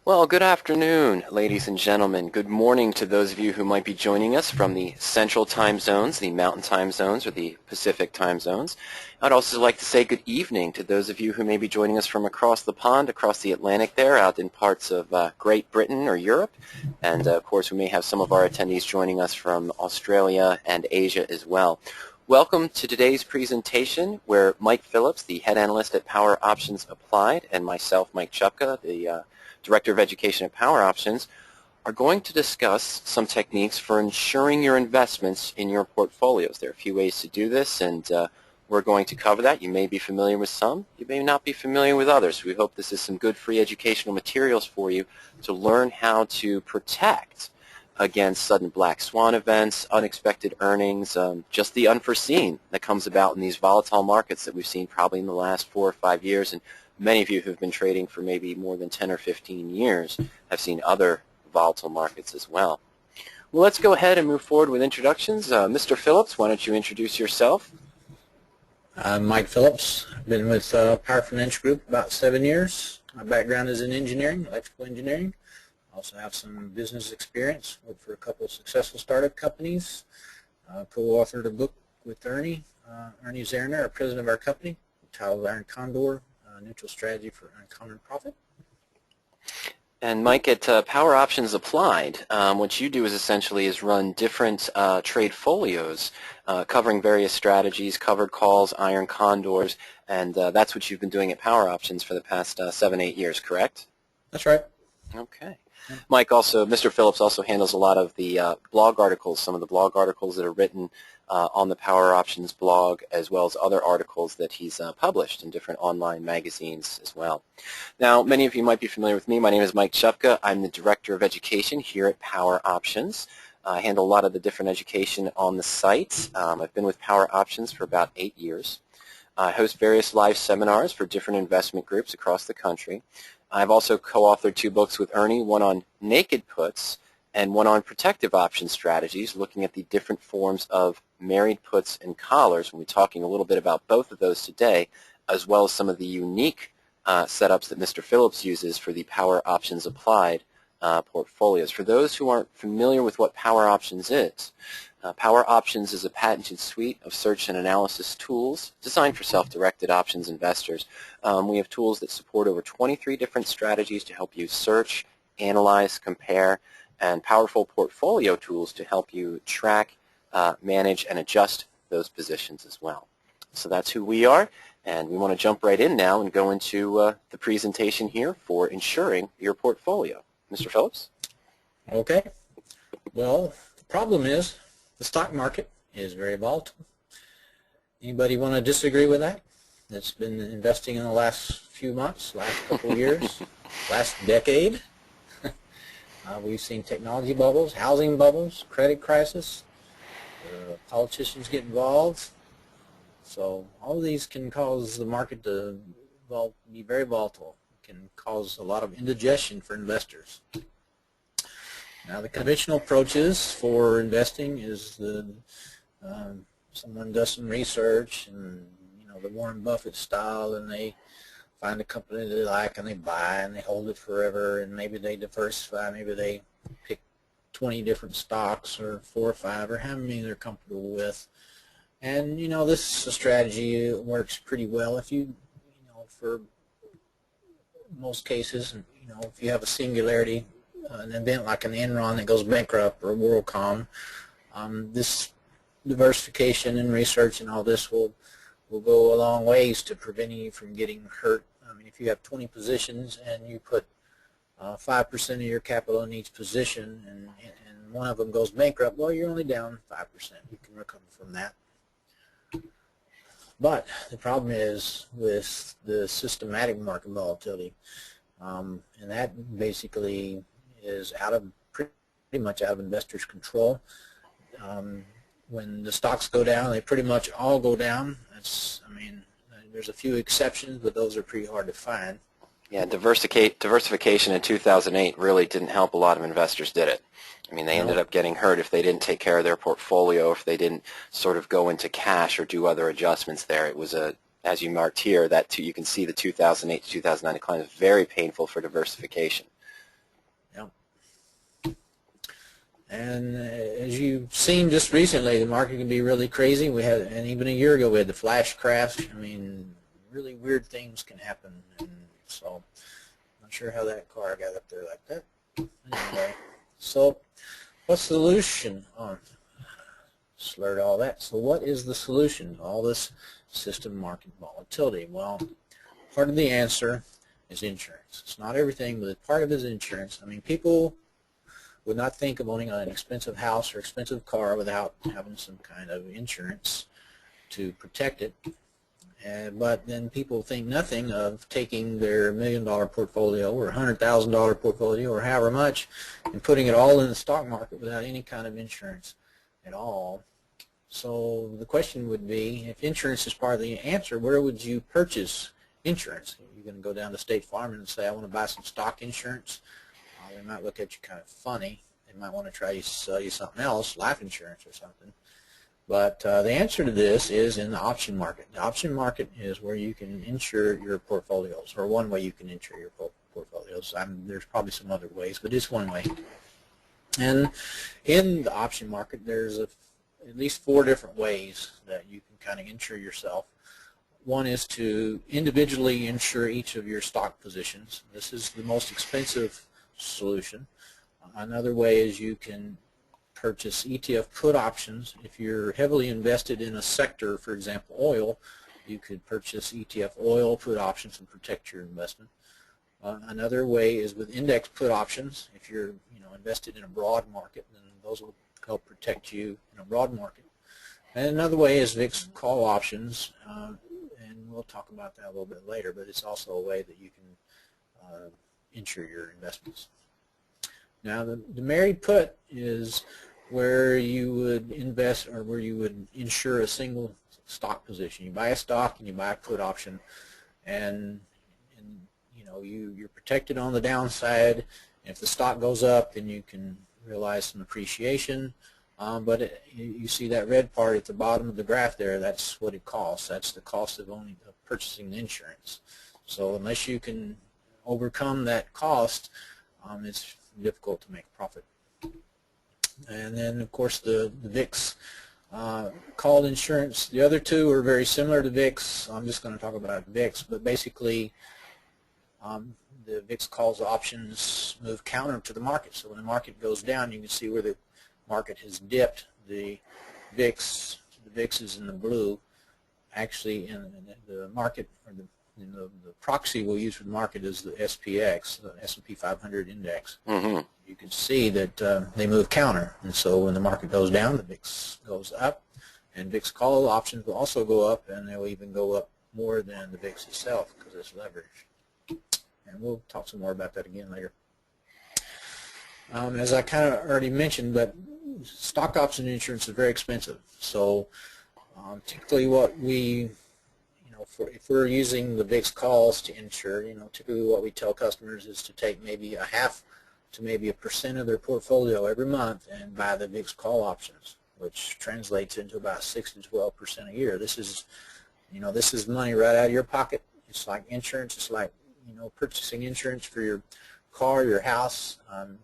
Well, good afternoon, ladies and gentlemen. Good morning to those of you who might be joining us from the Central Time Zones, the Mountain Time Zones, or the Pacific Time Zones. I'd also like to say good evening to those of you who may be joining us from across the pond, across the Atlantic there, out in parts of Great Britain or Europe. And, of course, we may have some of our attendees joining us from Australia and Asia as well. Welcome to today's presentation where Mike Phillips, the head analyst at Power Options Applied, and myself, Mike Chupka, the Director of Education at Power Options, are going to discuss some techniques for ensuring your investments in your portfolios. There are a few ways to do this, and we're going to cover that. You may be familiar with some. You may not be familiar with others. We hope this is some good free educational materials for you to learn how to protect against sudden black swan events, unexpected earnings, just the unforeseen that comes about in these volatile markets that we've seen probably in the last 4 or 5 years. And many of you who have been trading for maybe more than 10 or 15 years have seen other volatile markets as well. Well, let's go ahead and move forward with introductions. Mr. Phillips, why don't you introduce yourself? I'm Mike Phillips. I've been with Power Financial Group about 7 years. My background is in engineering, electrical engineering. I also have some business experience. Worked for a couple of successful startup companies. Co-authored a book with Ernie Zerner, our president of our company, titled Iron Condor, Neutral Strategy for Uncommon Profit. And Mike, at Power Options Applied, what you do is essentially run different trade folios covering various strategies, covered calls, iron condors, and that's what you've been doing at Power Options for the past 7, 8 years, correct? That's right. Okay. Mike Mr. Phillips also handles a lot of the blog articles, some of the blog articles that are written on the Power Options blog, as well as other articles that he's published in different online magazines as well. Now, many of you might be familiar with me. My name is Mike Chupka. I'm the Director of Education here at Power Options. I handle a lot of the different education on the site. I've been with Power Options for about 8 years. I host various live seminars for different investment groups across the country. I've also co-authored 2 books with Ernie, one on naked puts and one on protective option strategies, looking at the different forms of married puts and collars. We'll be talking a little bit about both of those today, as well as some of the unique setups that Mr. Phillips uses for the Power Options Applied portfolios. For those who aren't familiar with what Power Options is, Power Options is a patented suite of search and analysis tools designed for self-directed options investors. We have tools that support over 23 different strategies to help you search, analyze, compare, and powerful portfolio tools to help you track, manage, and adjust those positions as well. So that's who we are, and we want to jump right in now and go into the presentation here for insuring your portfolio. Mr. Phillips? Okay. Well, the problem is the stock market is very volatile. Anybody want to disagree with that? That's been investing in the last few months, last couple of years, last decade. We've seen technology bubbles, housing bubbles, credit crisis, politicians get involved. So all of these can cause the market to be very volatile. It can cause a lot of indigestion for investors. Now, the conventional approaches for investing is someone does some research, and the Warren Buffett style, and they find a company they like and they buy and they hold it forever, and maybe they diversify. Maybe they pick 20 different stocks or 4 or 5 or how many they're comfortable with. And this is a strategy that works pretty well if for most cases. If you have a singularity, an event like an Enron that goes bankrupt or a WorldCom, this diversification and research and all this will go a long ways to preventing you from getting hurt. I mean, if you have 20 positions and you put 5% of your capital in each position, and one of them goes bankrupt, well, you're only down 5%. You can recover from that. But the problem is with the systematic market volatility, and that basically is pretty much out of investors' control. When the stocks go down, they pretty much all go down. There's a few exceptions, but those are pretty hard to find. Yeah, diversification in 2008 really didn't help a lot of investors, did it? I mean, they ended up getting hurt if they didn't take care of their portfolio, if they didn't sort of go into cash or do other adjustments there. It was as you marked here, you can see the 2008 to 2009 decline is very painful for diversification. And as you've seen just recently, the market can be really crazy. And even a year ago, we had the flash crash. I mean, really weird things can happen. And so, not sure how that car got up there like that. Anyway, so what's the solution on? Slurred all that. So what is the solution to all this system market volatility? Well, part of the answer is insurance. It's not everything, but part of it is insurance. I mean, people would not think of owning an expensive house or expensive car without having some kind of insurance to protect it. But then people think nothing of taking their $1 million portfolio or $100,000 portfolio or however much and putting it all in the stock market without any kind of insurance at all. So the question would be, if insurance is part of the answer, where would you purchase insurance? You're going to go down to State Farm and say, I want to buy some stock insurance. They might look at you kind of funny. They might want to try to sell you something else, life insurance or something. But the answer to this is in the option market. The option market is where you can insure your portfolios, or one way you can insure your portfolios. There's probably some other ways, but it's one way. And in the option market, there's at least 4 different ways that you can kind of insure yourself. One is to individually insure each of your stock positions. This is the most expensive solution. Another way is you can purchase ETF put options. If you're heavily invested in a sector, for example oil, you could purchase ETF oil put options and protect your investment. Another way is with index put options. If you're invested in a broad market, then those will help protect you in a broad market. And another way is VIX call options, and we'll talk about that a little bit later, but it's also a way that you can insure your investments. Now the married put is where you would invest, or where you would insure a single stock position. You buy a stock and you buy a put option, and you're protected on the downside. If the stock goes up, then you can realize some appreciation. But you see that red part at the bottom of the graph there, that's what it costs. That's the cost of purchasing the insurance. So unless you can overcome that cost, it's difficult to make profit. And then of course the VIX called insurance. The other two are very similar to VIX. I'm just going to talk about VIX, but basically the VIX calls options move counter to the market. So when the market goes down, you can see where the market has dipped. The VIX is in the blue. Actually, in the market, or the proxy we'll use for the market is the SPX, the S&P 500 index. Mm-hmm. You can see that they move counter, and so when the market goes down, the VIX goes up, and VIX call options will also go up, and they'll even go up more than the VIX itself because it's leveraged. And we'll talk some more about that again later. As I kind of already mentioned, but stock option insurance is very expensive. So typically what we, if we're using the VIX calls to insure, typically what we tell customers is to take maybe a half to maybe 1% of their portfolio every month and buy the VIX call options, which translates into about 6 to 12% a year. This is, this is money right out of your pocket. It's like insurance. It's like, purchasing insurance for your car, your house,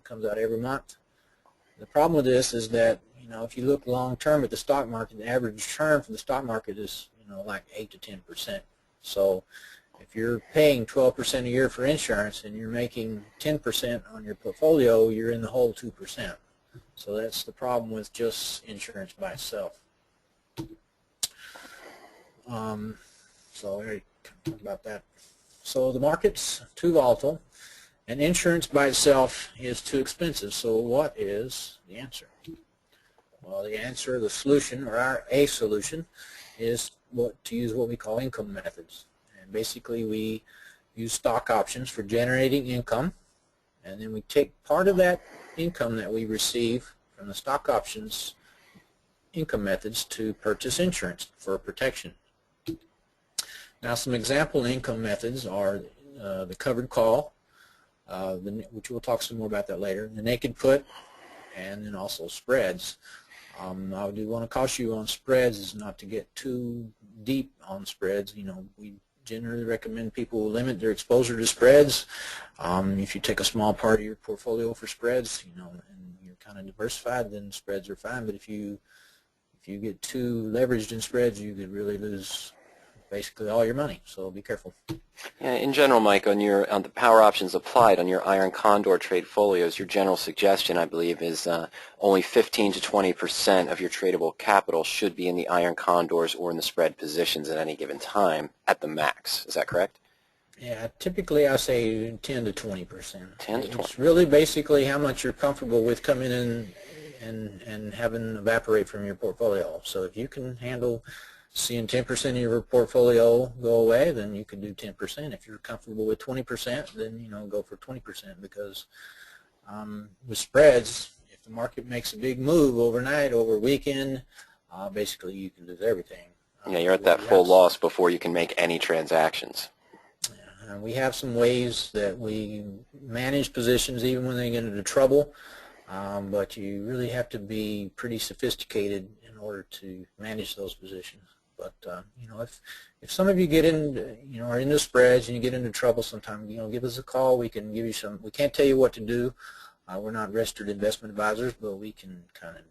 comes out every month. The problem with this is that, if you look long term at the stock market, the average term for the stock market is, like 8 to 10%. So if you're paying 12% a year for insurance and you're making 10% on your portfolio, you're in the whole 2%. So that's the problem with just insurance by itself. So I already talked about that. So the market's too volatile, and insurance by itself is too expensive. So what is the answer? Well, the answer, the solution, or a solution, is to use what we call income methods. And basically we use stock options for generating income, and then we take part of that income that we receive from the stock options income methods to purchase insurance for protection. Now some example income methods are the covered call, which we'll talk some more about that later, the naked put, and then also spreads. I do want to caution you on spreads is not to get too deep on spreads. We generally recommend people limit their exposure to spreads. If you take a small part of your portfolio for spreads, and you're kind of diversified, then spreads are fine. But if you get too leveraged in spreads, you could really lose basically all your money. So be careful. Yeah, in general, Mike, on the power options applied on your iron condor trade folios, your general suggestion, I believe, is only 15 to 20% of your tradable capital should be in the iron condors or in the spread positions at any given time at the max. Is that correct? Yeah, typically I say 10 to 20%. 10 to 20. It's really basically how much you're comfortable with coming in and having evaporate from your portfolio. So if you can handle seeing 10% of your portfolio go away, then you can do 10%. If you're comfortable with 20%, then go for 20%, because with spreads, if the market makes a big move overnight, over a weekend, basically you can lose everything. Yeah, you're at that full loss before you can make any transactions. We have some ways that we manage positions even when they get into trouble, but you really have to be pretty sophisticated in order to manage those positions. But if some of you get in, are into spreads and you get into trouble sometime, give us a call. We can give you some. We can't tell you what to do. We're not registered investment advisors, but we can kind of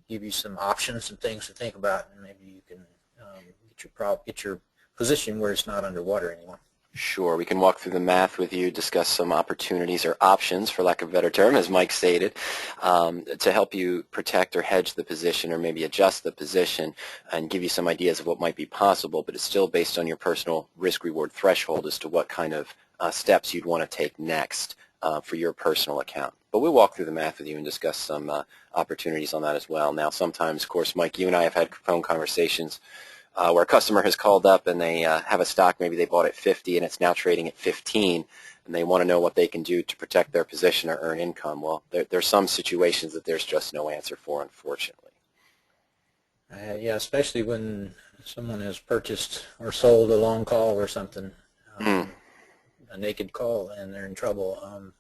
give you some options and things to think about, and maybe you can get your position where it's not underwater anymore. Sure, we can walk through the math with you, discuss some opportunities or options, for lack of a better term, as Mike stated, to help you protect or hedge the position or maybe adjust the position and give you some ideas of what might be possible, but it's still based on your personal risk-reward threshold as to what kind of steps you'd want to take next for your personal account. But we'll walk through the math with you and discuss some opportunities on that as well. Now, sometimes, of course, Mike, you and I have had phone conversations where a customer has called up and they have a stock, maybe they bought at 50 and it's now trading at 15, and they want to know what they can do to protect their position or earn income. Well, there's some situations that there's just no answer for, unfortunately. Yeah, especially when someone has purchased or sold a long call or something, a naked call, and they're in trouble.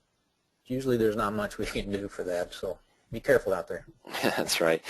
Usually there's not much we can do for that, so be careful out there. That's right.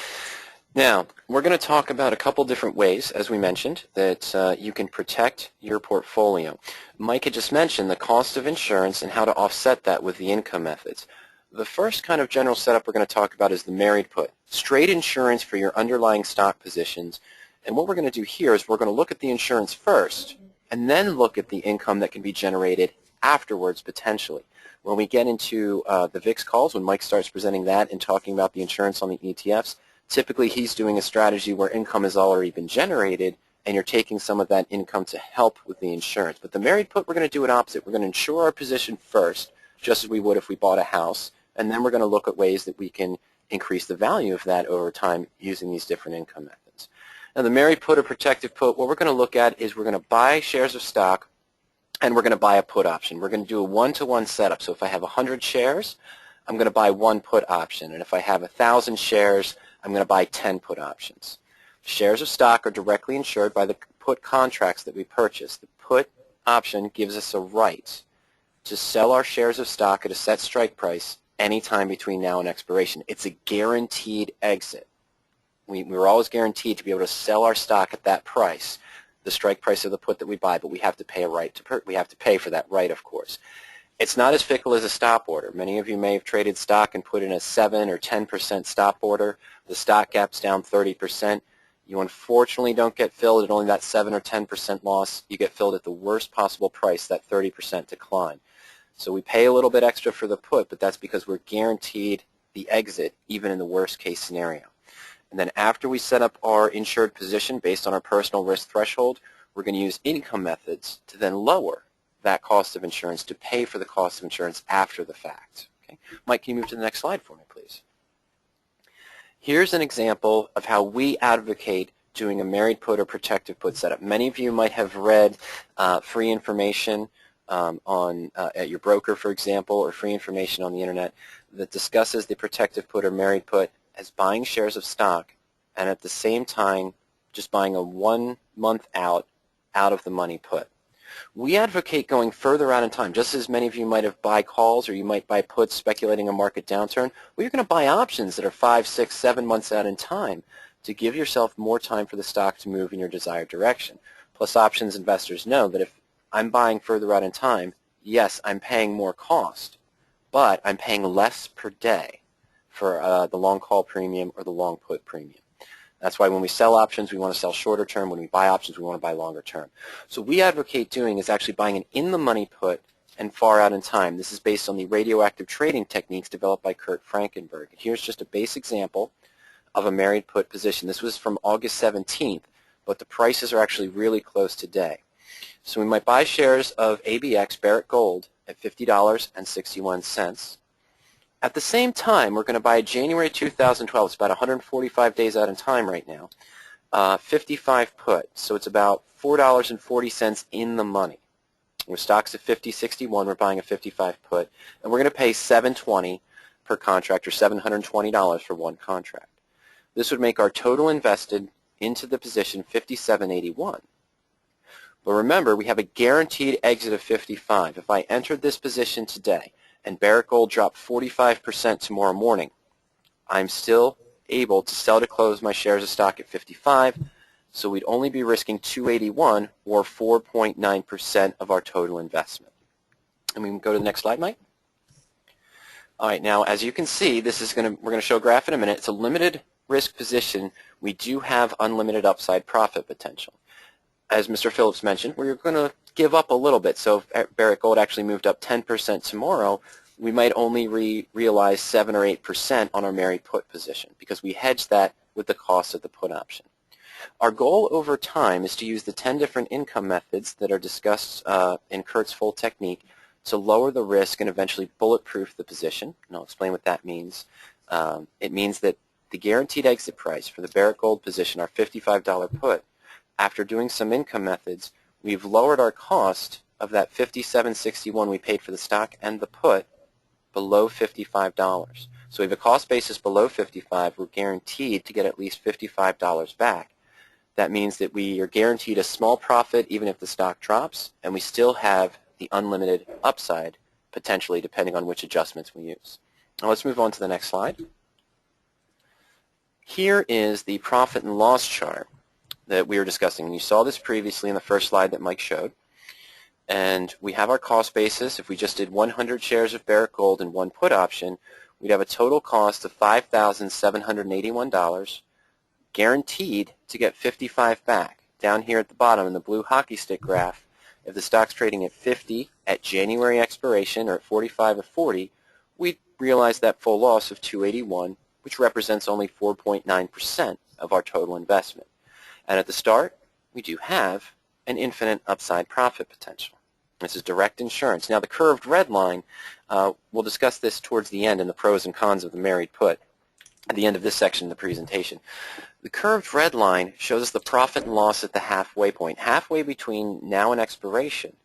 Now, we're going to talk about a couple different ways, as we mentioned, that you can protect your portfolio. Mike had just mentioned the cost of insurance and how to offset that with the income methods. The first kind of general setup we're going to talk about is the married put, straight insurance for your underlying stock positions. And what we're going to do here is we're going to look at the insurance first and then look at the income that can be generated afterwards, potentially. When we get into the VIX calls, when Mike starts presenting that and talking about the insurance on the ETFs, typically he's doing a strategy where income has already been generated and you're taking some of that income to help with the insurance. But the married put, we're going to do it opposite. We're going to insure our position first, just as we would if we bought a house, and then we're going to look at ways that we can increase the value of that over time using these different income methods. Now, the married put or protective put, what we're going to look at is we're going to buy shares of stock and we're going to buy a put option. We're going to do a one-to-one setup. So if I have 100 shares, I'm going to buy one put option. And if I have 1,000 shares, I'm going to buy 10 put options. Shares of stock are directly insured by the put contracts that we purchase. The put option gives us a right to sell our shares of stock at a set strike price anytime between now and expiration. It's a guaranteed exit. We're always guaranteed to be able to sell our stock at that price, the strike price of the put that we buy, but we have to pay we have to pay for that right, of course. It's not as fickle as a stop order. Many of you may have traded stock and put in a 7 or 10% stop order. The stock gap's down 30%. You unfortunately don't get filled at only that 7 or 10% loss. You get filled at the worst possible price, that 30% decline. So we pay a little bit extra for the put, but that's because we're guaranteed the exit even in the worst case scenario. And then after we set up our insured position based on our personal risk threshold, we're going to use income methods to then lower that cost of insurance to pay for the cost of insurance after the fact. Okay? Mike, can you move to the next slide for me, please? Here's an example of how we advocate doing a married put or protective put setup. Many of you might have read free information at your broker, for example, or free information on the internet that discusses the protective put or married put as buying shares of stock and at the same time just buying a 1 month out of the money put. We advocate going further out in time. Just as many of you might have buy calls or you might buy puts speculating a market downturn, well, you're going to buy options that are 5, 6, 7 months out in time to give yourself more time for the stock to move in your desired direction. Plus, options investors know that if I'm buying further out in time, yes, I'm paying more cost, but I'm paying less per day for the long call premium or the long put premium. That's why when we sell options, we want to sell shorter term. When we buy options, we want to buy longer term. So what we advocate doing is actually buying an in-the-money put and far out in time. This is based on the radioactive trading techniques developed by Kurt Frankenberg. Here's just a base example of a married put position. This was from August 17th, but the prices are actually really close today. So we might buy shares of ABX Barrick Gold at $50.61. At the same time, we're going to buy January 2012. It's about 145 days out in time right now. 55 put, so it's about $4.40 in the money. With stocks at 50.61, we're buying a 55 put, and we're going to pay $720 per contract, or $720 for one contract. This would make our total invested into the position $57.81. But remember, we have a guaranteed exit of 55. If I entered this position today and Barrick Gold dropped 45% tomorrow morning, I'm still able to sell to close my shares of stock at 55, so we'd only be risking 281, or 4.9% of our total investment. And we can go to the next slide, Mike. All right, now as you can see, we're going to show a graph in a minute. It's a limited risk position. We do have unlimited upside profit potential. As Mr. Phillips mentioned, we're going to give up a little bit. So if Barrick Gold actually moved up 10% tomorrow, we might only realize 7 or 8% on our married put position because we hedged that with the cost of the put option. Our goal over time is to use the 10 different income methods that are discussed in Kurt's full technique to lower the risk and eventually bulletproof the position. And I'll explain what that means. It means that the guaranteed exit price for the Barrick Gold position, our $55 put, after doing some income methods, we've lowered our cost of that $57.61 we paid for the stock and the put below $55. So we have a cost basis below $55. We're guaranteed to get at least $55 back. That means that we are guaranteed a small profit even if the stock drops, and we still have the unlimited upside, potentially, depending on which adjustments we use. Now let's move on to the next slide. Here is the profit and loss chart that we were discussing. And you saw this previously in the first slide that Mike showed. And we have our cost basis. If we just did 100 shares of Barrick Gold and one put option, we'd have a total cost of $5,781, guaranteed to get 55 back. Down here at the bottom in the blue hockey stick graph, if the stock's trading at 50 at January expiration or at 45 or 40, we'd realize that full loss of 281, which represents only 4.9% of our total investment. And at the start, we do have an infinite upside profit potential. This is direct insurance. Now the curved red line, we'll discuss this towards the end in the pros and cons of the married put at the end of this section of the presentation. The curved red line shows us the profit and loss at the halfway point, halfway between now and expiration.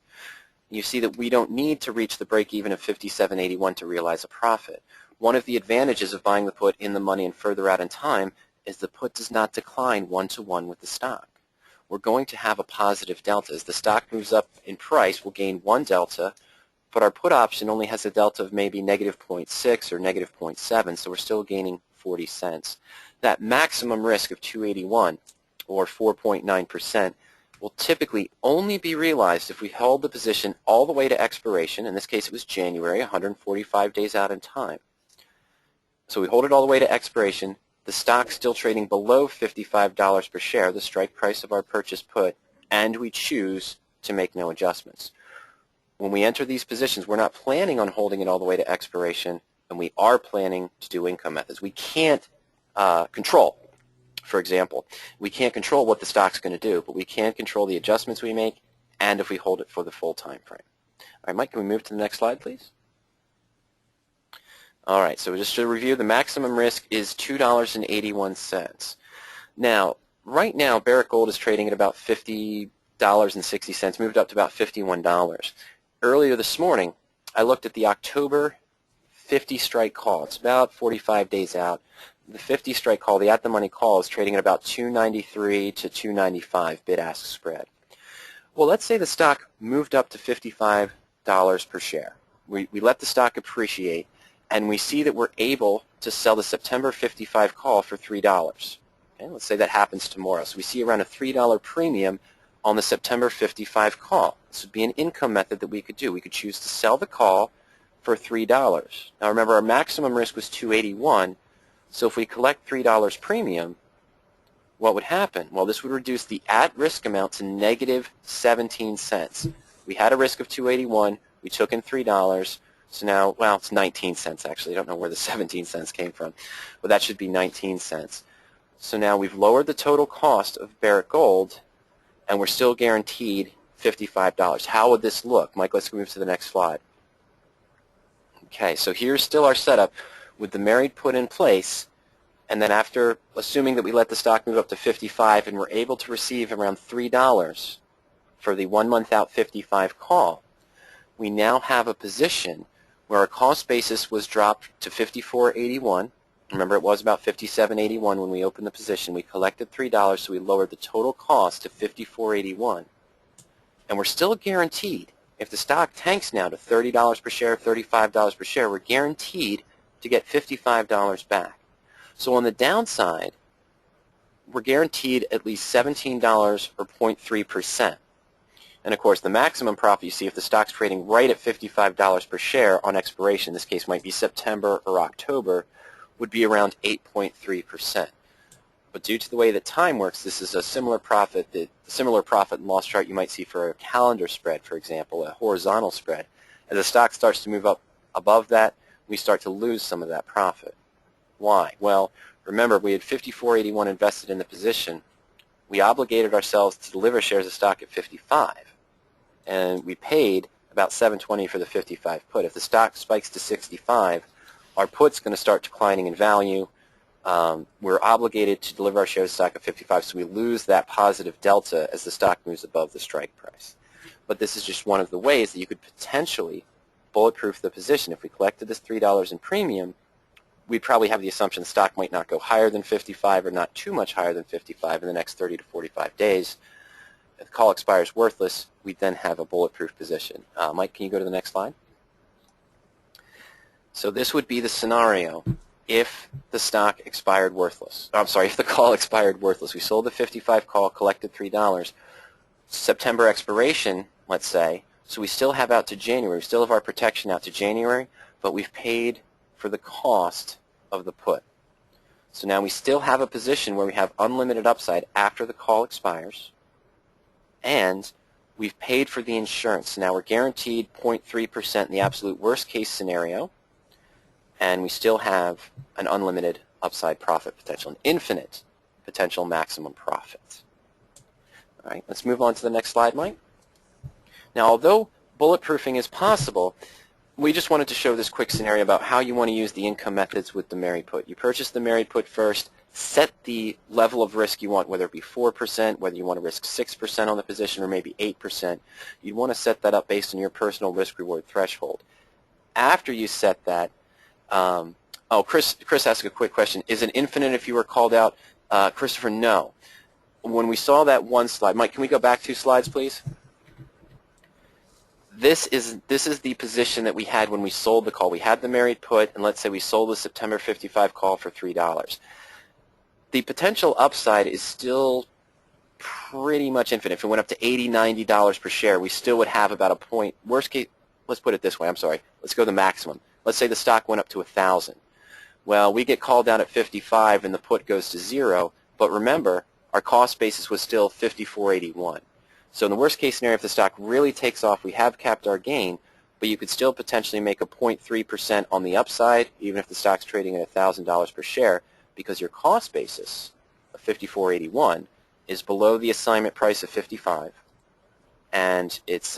You see that we don't need to reach the break-even of 57.81 to realize a profit. One of the advantages of buying the put in the money and further out in time is the put does not decline one-to-one with the stock. We're going to have a positive delta. As the stock moves up in price, we'll gain one delta, but our put option only has a delta of maybe negative 0.6 or negative 0.7, so we're still gaining 40 cents. That maximum risk of 281, or 4.9%, will typically only be realized if we held the position all the way to expiration. In this case, it was January, 145 days out in time. So we hold it all the way to expiration. The stock's still trading below $55 per share, the strike price of our purchase put, and we choose to make no adjustments. When we enter these positions, we're not planning on holding it all the way to expiration, and we are planning to do income methods. We can't control, for example, we can't control what the stock's going to do, but we can control the adjustments we make and if we hold it for the full time frame. All right, Mike, can we move to the next slide, please? All right, so just to review, the maximum risk is $2.81. Now, right now, Barrick Gold is trading at about $50.60, moved up to about $51. Earlier this morning, I looked at the October 50 strike call. It's about 45 days out. The 50 strike call, the at-the-money call, is trading at about $2.93 to $2.95 bid-ask spread. Well, let's say the stock moved up to $55 per share. We let the stock appreciate, and we see that we're able to sell the September 55 call for $3. Okay, let's say that happens tomorrow. So we see around a $3 premium on the September 55 call. This would be an income method that we could do. We could choose to sell the call for $3. Now remember, our maximum risk was $281. So if we collect $3 premium, what would happen? Well, this would reduce the at-risk amount to negative 17 cents. We had a risk of $281. We took in $3. So now, well, it's 19 cents actually. I don't know where the 17 cents came from, but that should be 19 cents. So now we've lowered the total cost of Barrick Gold, and we're still guaranteed $55. How would this look? Mike, let's move to the next slide. Okay, so here's still our setup with the married put in place, and then after assuming that we let the stock move up to 55 and we're able to receive around $3 for the 1 month out 55 call, we now have a position where our cost basis was dropped to 54.81. Remember, it was about 57.81 when we opened the position. We collected $3, so we lowered the total cost to 54.81. And we're still guaranteed, if the stock tanks now to $30 per share, $35 per share, we're guaranteed to get $55 back. So on the downside, we're guaranteed at least $17 or 0.3%. And of course, the maximum profit you see if the stock's trading right at $55 per share on expiration, in this case might be September or October, would be around 8.3%. But due to the way that time works, this is a similar profit and loss chart you might see for a calendar spread, for example, a horizontal spread. As the stock starts to move up above that, we start to lose some of that profit. Why? Well, remember, we had 54.81 invested in the position. We obligated ourselves to deliver shares of stock at 55, and we paid about $7.20 for the 55 put. If the stock spikes to 65, our put's going to start declining in value. We're obligated to deliver our shares of stock at 55, so we lose that positive delta as the stock moves above the strike price. But this is just one of the ways that you could potentially bulletproof the position. If we collected this $3 in premium, we'd probably have the assumption the stock might not go higher than 55 or not too much higher than 55 in the next 30 to 45 days. If the call expires worthless, we'd then have a bulletproof position. Mike, can you go to the next slide? So this would be the scenario if the stock expired worthless. I'm sorry, if the call expired worthless. We sold the 55 call, collected $3. September expiration, let's say, so we still have out to January. We still have our protection out to January, but we've paid for the cost of the put. So now we still have a position where we have unlimited upside after the call expires, and we've paid for the insurance. So now we're guaranteed 0.3% in the absolute worst case scenario, and we still have an unlimited upside profit potential, an infinite potential maximum profit. All right, let's move on to the next slide, Mike. Now, although bulletproofing is possible, we just wanted to show this quick scenario about how you want to use the income methods with the married put. You purchase the married put first, set the level of risk you want, whether it be 4%, whether you want to risk 6% on the position, or maybe 8%. You'd want to set that up based on your personal risk-reward threshold. After you set that, Chris asked a quick question. Is it infinite if you were called out? Christopher, no. When we saw that one slide, Mike, can we go back 2 slides, please? This is the position that we had when we sold the call. We had the married put, and let's say we sold the September 55 call for $3. The potential upside is still pretty much infinite. If it went up to $80, $90 per share, we still would have about a point. Worst case, let's put it this way. I'm sorry. Let's go to the maximum. Let's say the stock went up to 1,000. Well, we get called down at 55, and the put goes to 0. But remember, our cost basis was still 54.81. So in the worst case scenario, if the stock really takes off, we have capped our gain, but you could still potentially make a 0.3% on the upside, even if the stock's trading at $1,000 per share, because your cost basis of 54.81 is below the assignment price of 55, and it's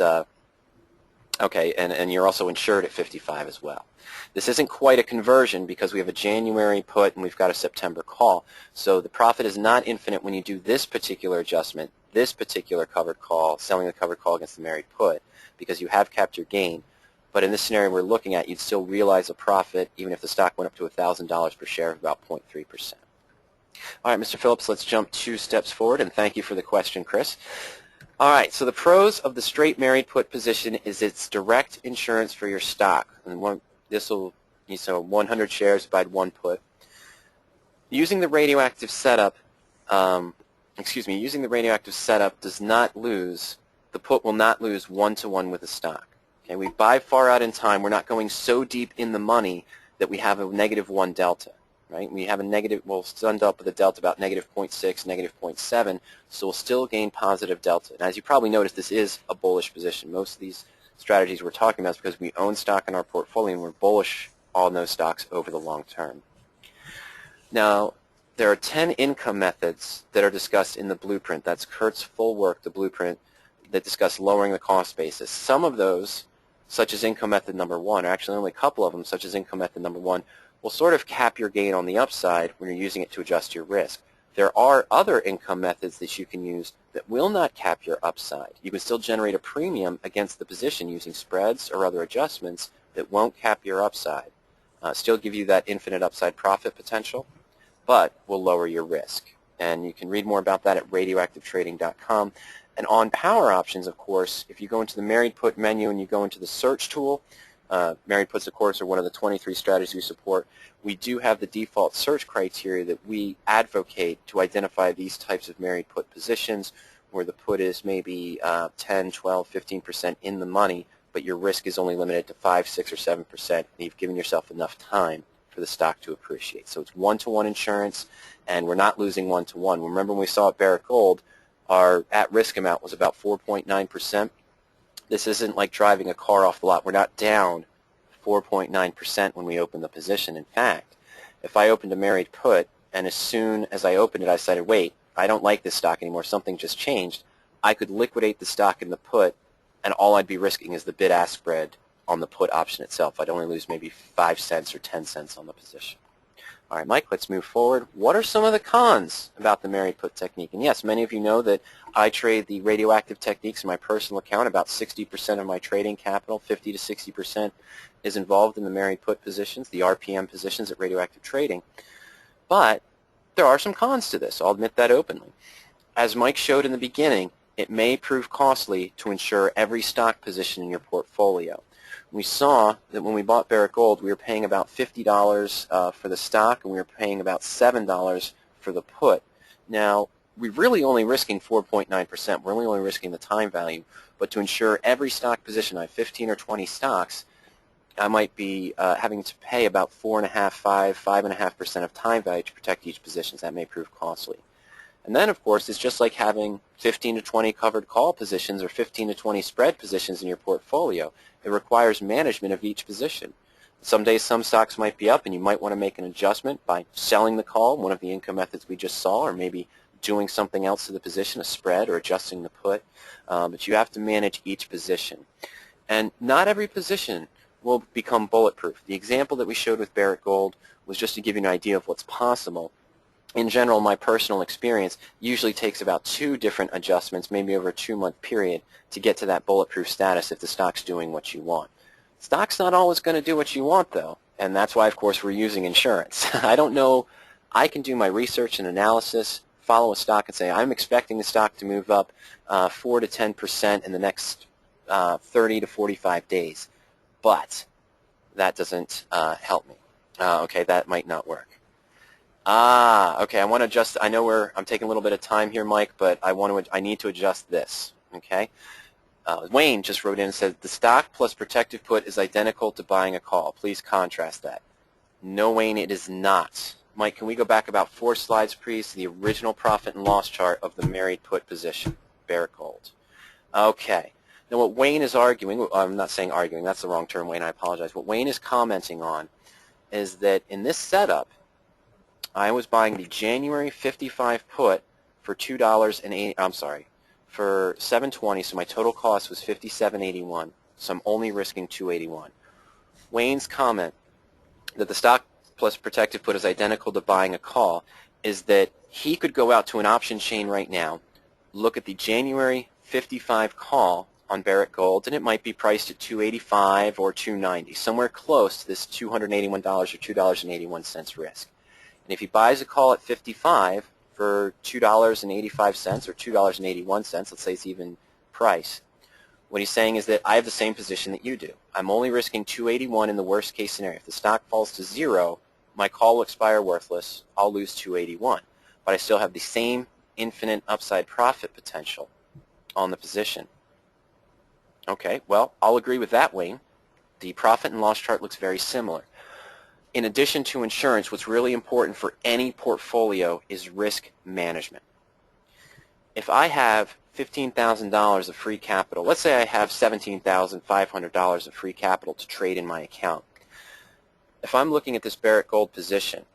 okay, and you're also insured at 55 as well. This isn't quite a conversion because we have a January put and we've got a September call. So the profit is not infinite when you do this particular adjustment, this particular covered call, selling the covered call against the married put, because you have capped your gain. But in this scenario we're looking at, you'd still realize a profit even if the stock went up to $1,000 per share of about 0.3%. All right, Mr. Phillips, let's jump 2 steps forward, and thank you for the question, Chris. All right, so the pros of the straight married put position is it's direct insurance for your stock. And this will, so 100 shares divide 1 put. Using the radioactive setup, using the radioactive setup does not lose, the put will not lose 1-to-1 with the stock. Okay, we buy far out in time. We're not going so deep in the money that we have a -1 delta. right? We have a negative, we'll end up with a delta about negative 0.6, negative 0.7, so we'll still gain positive delta. And as you probably noticed, this is a bullish position. Most of these strategies we're talking about is because we own stock in our portfolio and we're bullish on those stocks over the long term. Now, there are 10 income methods that are discussed in the blueprint. That's Kurt's full work, the blueprint, that discuss lowering the cost basis. Some of those, such as income method number 1, or actually only a couple of them, such as income method number 1, will sort of cap your gain on the upside when you're using it to adjust your risk. There are other income methods that you can use that will not cap your upside. You can still generate a premium against the position using spreads or other adjustments that won't cap your upside. Still give you that infinite upside profit potential, but will lower your risk. And you can read more about that at radioactivetrading.com. And on power options, of course, if you go into the Married Put menu and you go into the search tool, Married Puts, of course, are one of the 23 strategies we support. We do have the default search criteria that we advocate to identify these types of Married Put positions where the put is maybe 10, 12, 15% in the money, but your risk is only limited to 5, 6, or 7%, and you've given yourself enough time for the stock to appreciate. So it's one-to-one insurance, and we're not losing one-to-one. Remember when we saw at Barrick Gold, our at-risk amount was about 4.9%. This isn't like driving a car off the lot. We're not down 4.9% when we open the position. In fact, if I opened a Married Put, and as soon as I opened it, I decided, wait, I don't like this stock anymore, something just changed, I could liquidate the stock in the put, and all I'd be risking is the bid-ask spread on the put option itself. I'd only lose maybe 5 cents or 10 cents on the position. All right, Mike, let's move forward. What are some of the cons about the Married Put technique? And yes, many of you know that I trade the radioactive techniques in my personal account. About 60% of my trading capital, 50 to 60%, is involved in the Married Put positions, the RPM positions at Radioactive Trading. But there are some cons to this. I'll admit that openly. As Mike showed in the beginning, it may prove costly to insure every stock position in your portfolio. We saw that when we bought Barrick Gold, we were paying about $50 for the stock, and we were paying about $7 for the put. Now, we're really only risking 4.9%. We're only risking the time value. But to insure every stock position, I have 15 or 20 stocks, I might be having to pay about 4.5%, 5.5% of time value to protect each position. That may prove costly. And then, of course, it's just like having 15 to 20 covered call positions or 15 to 20 spread positions in your portfolio. It requires management of each position. Some days some stocks might be up, and you might want to make an adjustment by selling the call, one of the income methods we just saw, or maybe doing something else to the position, a spread, or adjusting the put. But you have to manage each position. And not every position will become bulletproof. The example that we showed with Barrick Gold was just to give you an idea of what's possible. In general, my personal experience usually takes about 2 different adjustments, maybe over a 2-month period, to get to that bulletproof status if the stock's doing what you want. Stock's not always going to do what you want, though, and that's why, of course, we're using insurance. I don't know. I can do my research and analysis, follow a stock, and say, I'm expecting the stock to move up 4 to 10% in the next 30 to 45 days, but that doesn't help me. Okay, that might not work. Okay, I want to adjust. I know I'm taking a little bit of time here, Mike, but I need to adjust this, okay? Wayne just wrote in and said, the stock plus protective put is identical to buying a call. Please contrast that. No, Wayne, it is not. Mike, can we go back about 4 slides, please, to the original profit and loss chart of the Married Put position, Barrick Gold. Okay. Now, what Wayne is arguing, I'm not saying arguing, that's the wrong term, Wayne, I apologize. What Wayne is commenting on is that in this setup, I was buying the January 55 put for for $7.20, so my total cost was $57.81, so I'm only risking $2.81. Wayne's comment that the stock plus protective put is identical to buying a call is that he could go out to an option chain right now, look at the January 55 call on Barrick Gold, and it might be priced at $2.85 or $2.90, somewhere close to this $281 or $2.81 risk. And if he buys a call at 55 for $2.85 or $2.81, let's say it's even price, what he's saying is that I have the same position that you do. I'm only risking $2.81 in the worst case scenario. If the stock falls to 0, my call will expire worthless. I'll lose $2.81. But I still have the same infinite upside profit potential on the position. Okay, well, I'll agree with that, Wayne. The profit and loss chart looks very similar. in addition to insurance, what's really important for any portfolio is risk management. If I have $15,000 of free capital, let's say I have $17,500 of free capital to trade in my account. If I'm looking at this Barrett Gold position,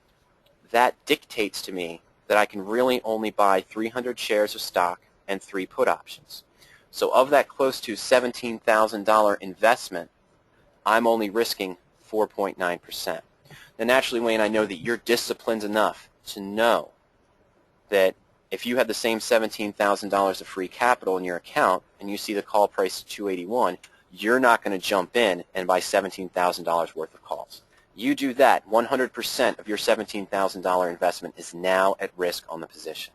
that dictates to me that I can really only buy 300 shares of stock and 3 put options. So of that close to $17,000 investment, I'm only risking 4.9%. Now naturally, Wayne, I know that you're disciplined enough to know that if you had the same $17,000 of free capital in your account and you see the call price at 281, you're not going to jump in and buy $17,000 worth of calls. You do that, 100% of your $17,000 investment is now at risk on the position.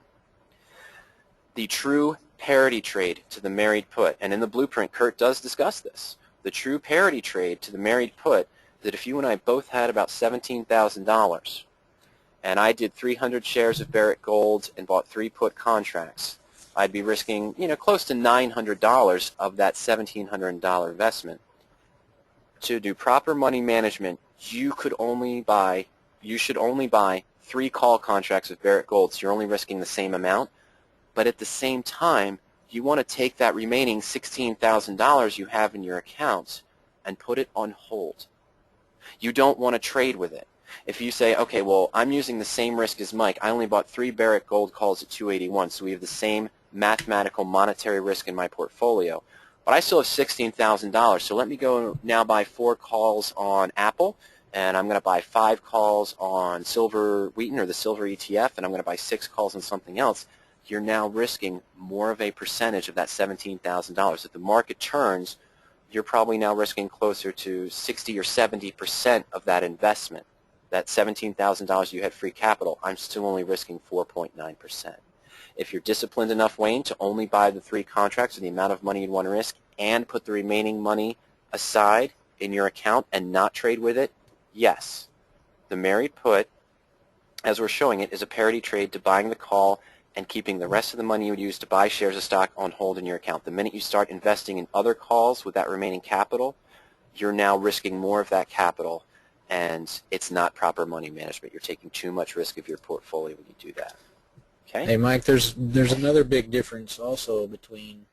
The true parity trade to the married put, and in the blueprint Kurt does discuss this, the true parity trade to the married put, that if you and I both had about $17,000 and I did 300 shares of Barrett Gold and bought 3 put contracts, I'd be risking, close to $900 of that $1,700 investment. To do proper money management, you should only buy 3 call contracts of Barrett Gold, so you're only risking the same amount. But at the same time, you want to take that remaining $16,000 you have in your account and put it on hold. You don't want to trade with it. If you say, okay, well, I'm using the same risk as Mike. I only bought 3 Barrett Gold calls at 281, so we have the same mathematical monetary risk in my portfolio. But I still have $16,000, so let me go now buy 4 calls on Apple, and I'm going to buy 5 calls on Silver Wheaton or the Silver ETF, and I'm going to buy 6 calls on something else. You're now risking more of a percentage of that $17,000. If the market turns, you're probably now risking closer to 60 or 70% of that investment. That $17,000 you had free capital, I'm still only risking 4.9%. If you're disciplined enough, Wayne, to only buy the 3 contracts or the amount of money you'd want to risk and put the remaining money aside in your account and not trade with it, yes. The married put, as we're showing it, is a parity trade to buying the call and keeping the rest of the money you would use to buy shares of stock on hold in your account. The minute you start investing in other calls with that remaining capital, you're now risking more of that capital, and it's not proper money management. You're taking too much risk of your portfolio when you do that. Okay? Hey, Mike, there's another big difference also between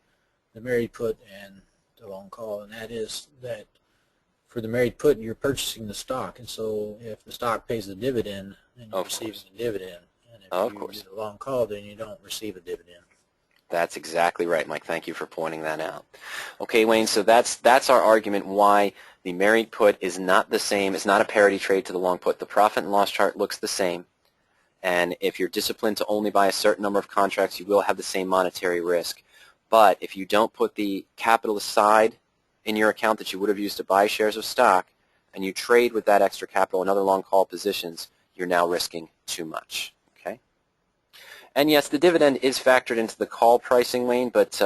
the married put and the long call, and that is that for the married put, you're purchasing the stock, and so if the stock pays the dividend, then you receive the dividend. And if you do the long call, then you don't receive a dividend. That's exactly right, Mike. Thank you for pointing that out. Okay, Wayne, so that's our argument why the married put is not the same. It's not a parity trade to the long put. The profit and loss chart looks the same. And if you're disciplined to only buy a certain number of contracts, you will have the same monetary risk. But if you don't put the capital aside in your account that you would have used to buy shares of stock, and you trade with that extra capital in other long call positions, you're now risking too much. Okay? And yes, the dividend is factored into the call pricing, Wayne, but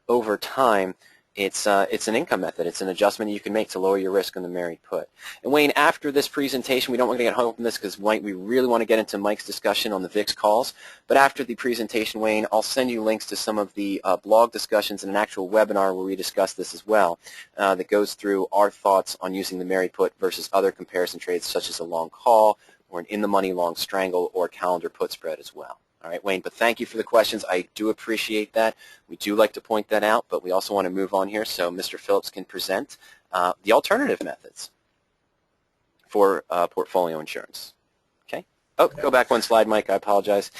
over time, it's an income method. It's an adjustment you can make to lower your risk on the married put. And Wayne, after this presentation, we don't want to get home from this because we really want to get into Mike's discussion on the VIX calls. But after the presentation, Wayne, I'll send you links to some of the blog discussions and an actual webinar where we discuss this as well that goes through our thoughts on using the married put versus other comparison trades such as a long call or an in-the-money long strangle or calendar put spread as well. All right, Wayne, but thank you for the questions. I do appreciate that. We do like to point that out, but we also want to move on here so Mr. Phillips can present the alternative methods for portfolio insurance. Okay? Oh, go back one slide, Mike. I apologize.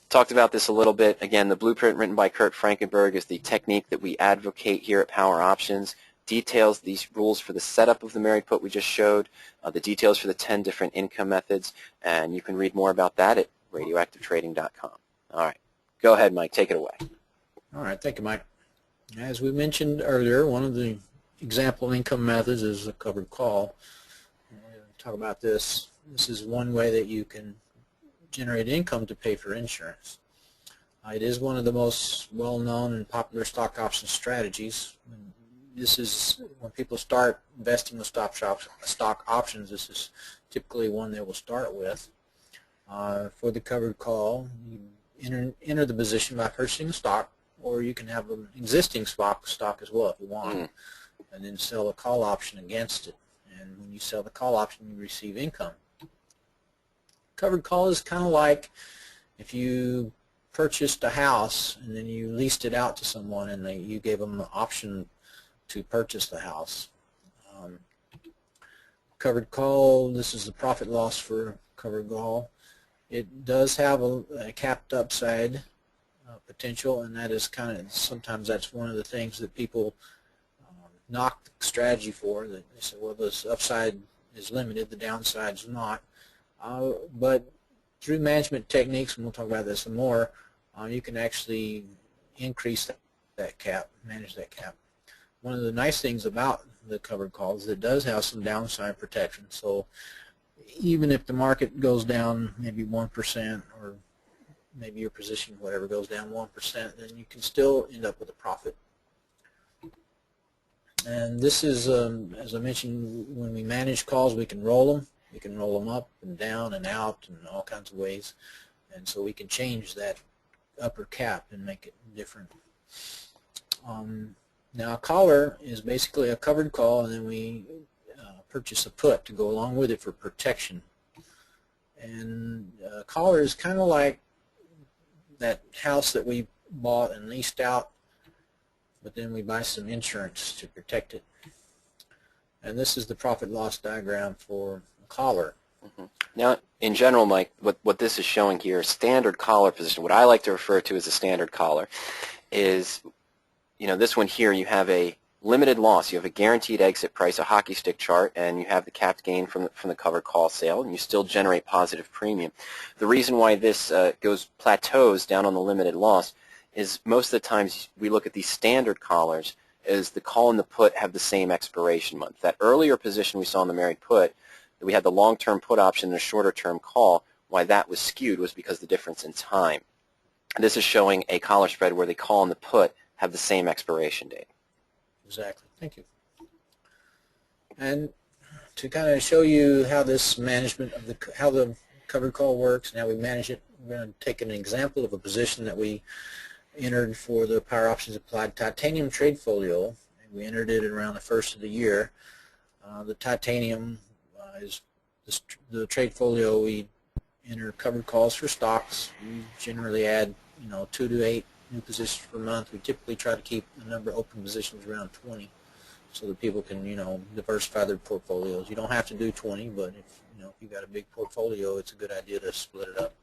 Talked about this a little bit. Again, the blueprint written by Kurt Frankenberg is the technique that we advocate here at Power Options. Details these rules for the setup of the married put we just showed, the details for the 10 different income methods, and you can read more about that at radioactivetrading.com. All right. Go ahead, Mike. Take it away. All right. Thank you, Mike. As we mentioned earlier, one of the example income methods is a covered call. We're going to talk about this. This is one way that you can generate income to pay for insurance. It is one of the most well-known and popular stock option strategies. This is when people start investing with stock options, this is typically one they will start with. For the covered call, you enter the position by purchasing stock, or you can have an existing stock as well if you want, and then sell a call option against it. And when you sell the call option, you receive income covered call is kind of like if you purchased a house and then you leased it out to someone and you gave them the option to purchase the house. Covered call, this is the profit loss for covered call. It does have a capped upside potential, and that is kind of, sometimes that's one of the things that people knock the strategy for, that they say, well, this upside is limited, the downside is not. But through management techniques, and we'll talk about this some more, you can actually increase that cap, manage that cap. One of the nice things about the covered call is it does have some downside protection. So even if the market goes down maybe 1%, or maybe your position, whatever, goes down 1%, then you can still end up with a profit. And this is, as I mentioned, when we manage calls, we can roll them. We can roll them up and down and out in all kinds of ways. And so we can change that upper cap and make it different. Now a collar is basically a covered call, and then we purchase a put to go along with it for protection. And a collar is kind of like that house that we bought and leased out, but then we buy some insurance to protect it. And this is the profit loss diagram for a collar. Now, in general, Mike, what this is showing here, standard collar position, what I like to refer to as a standard collar, is, this one here, you have a limited loss. You have a guaranteed exit price, a hockey stick chart, and you have the capped gain from the covered call sale, and you still generate positive premium. The reason why this plateaus down on the limited loss is most of the times we look at these standard collars as the call and the put have the same expiration month. That earlier position we saw in the married put, that we had the long-term put option and a shorter-term call, why that was skewed was because of the difference in time. This is showing a collar spread where the call and the put have the same expiration date. Exactly. Thank you. And to kind of show you how this management of how the covered call works and how we manage it, we're going to take an example of a position that we entered for the Power Options Applied Titanium trade folio. We entered it around the first of the year. The titanium is the trade folio. We enter covered calls for stocks. We generally add 2 to 8 new positions per month. We typically try to keep the number of open positions around 20, so that people can diversify their portfolios. You don't have to do 20, but if you've got a big portfolio, it's a good idea to split it up.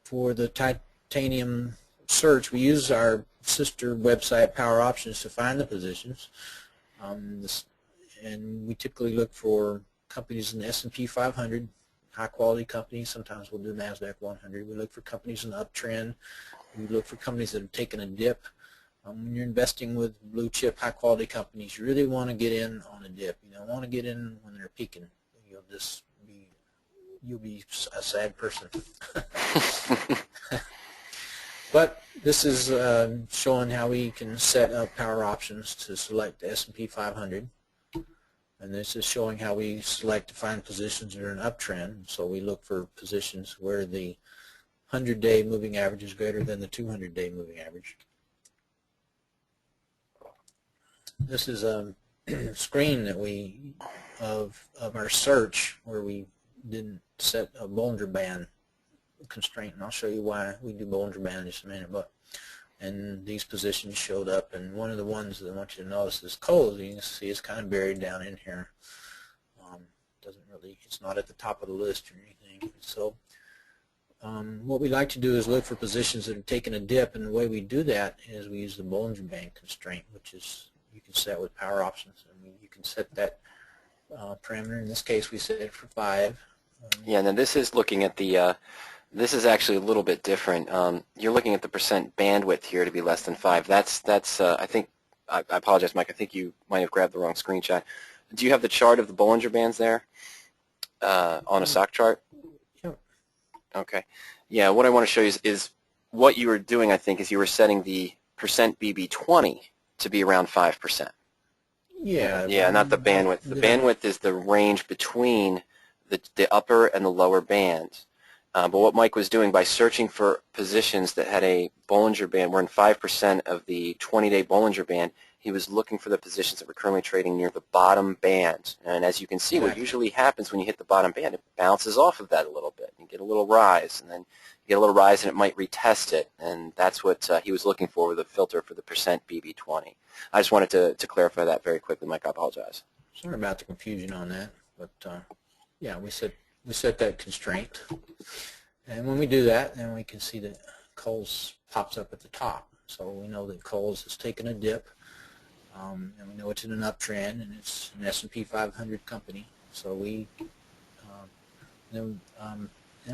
For the titanium search, we use our sister website, Power Options, to find the positions. And we typically look for companies in the S&P 500, high-quality companies. Sometimes we'll do NASDAQ 100. We look for companies in the uptrend. We look for companies that have taken a dip. When you're investing with blue-chip, high-quality companies, you really want to get in on a dip. You don't want to get in when they're peaking. You'll be a sad person. But this is showing how we can set up Power Options to select the S&P 500. And this is showing how we select to find positions that are an uptrend. So we look for positions where the 100-day moving average is greater than the 200-day moving average. This is a screen that of our search where we didn't set a Bollinger Band constraint, and I'll show you why we do Bollinger Band in just a minute. And these positions showed up, and one of the ones that I want you to notice is coal. You can see it's kind of buried down in here. It's not at the top of the list or anything. So what we like to do is look for positions that have taken a dip, and the way we do that is we use the Bollinger Band constraint, which is you can set with Power Options. You can set that parameter. In this case, we set it for 5. Yeah, and then this is looking at the this is actually a little bit different. You're looking at the percent bandwidth here to be less than 5. That's I think, I apologize, Mike, I think you might have grabbed the wrong screenshot. Do you have the chart of the Bollinger Bands there on a stock chart? Yep. Okay. Yeah, what I want to show you is what you were doing, I think, is you were setting the percent BB20 to be around 5%. Yeah. Yeah, not the bandwidth. The bandwidth is the range between the upper and the lower band. But what Mike was doing by searching for positions that had a Bollinger Band, were in 5% of the 20-day Bollinger Band, he was looking for the positions that were currently trading near the bottom band. And as you can see, what usually happens when you hit the bottom band, it bounces off of that a little bit. You get a little rise, and then you get a little rise, and it might retest it. And that's what he was looking for with a filter for the percent BB20. I just wanted to clarify that very quickly, Mike. I apologize. Sorry about the confusion on that, but yeah, we set that constraint, and when we do that, then we can see that Kohl's pops up at the top. So we know that Kohl's has taken a dip, and we know it's in an uptrend, and it's an S&P 500 company. So then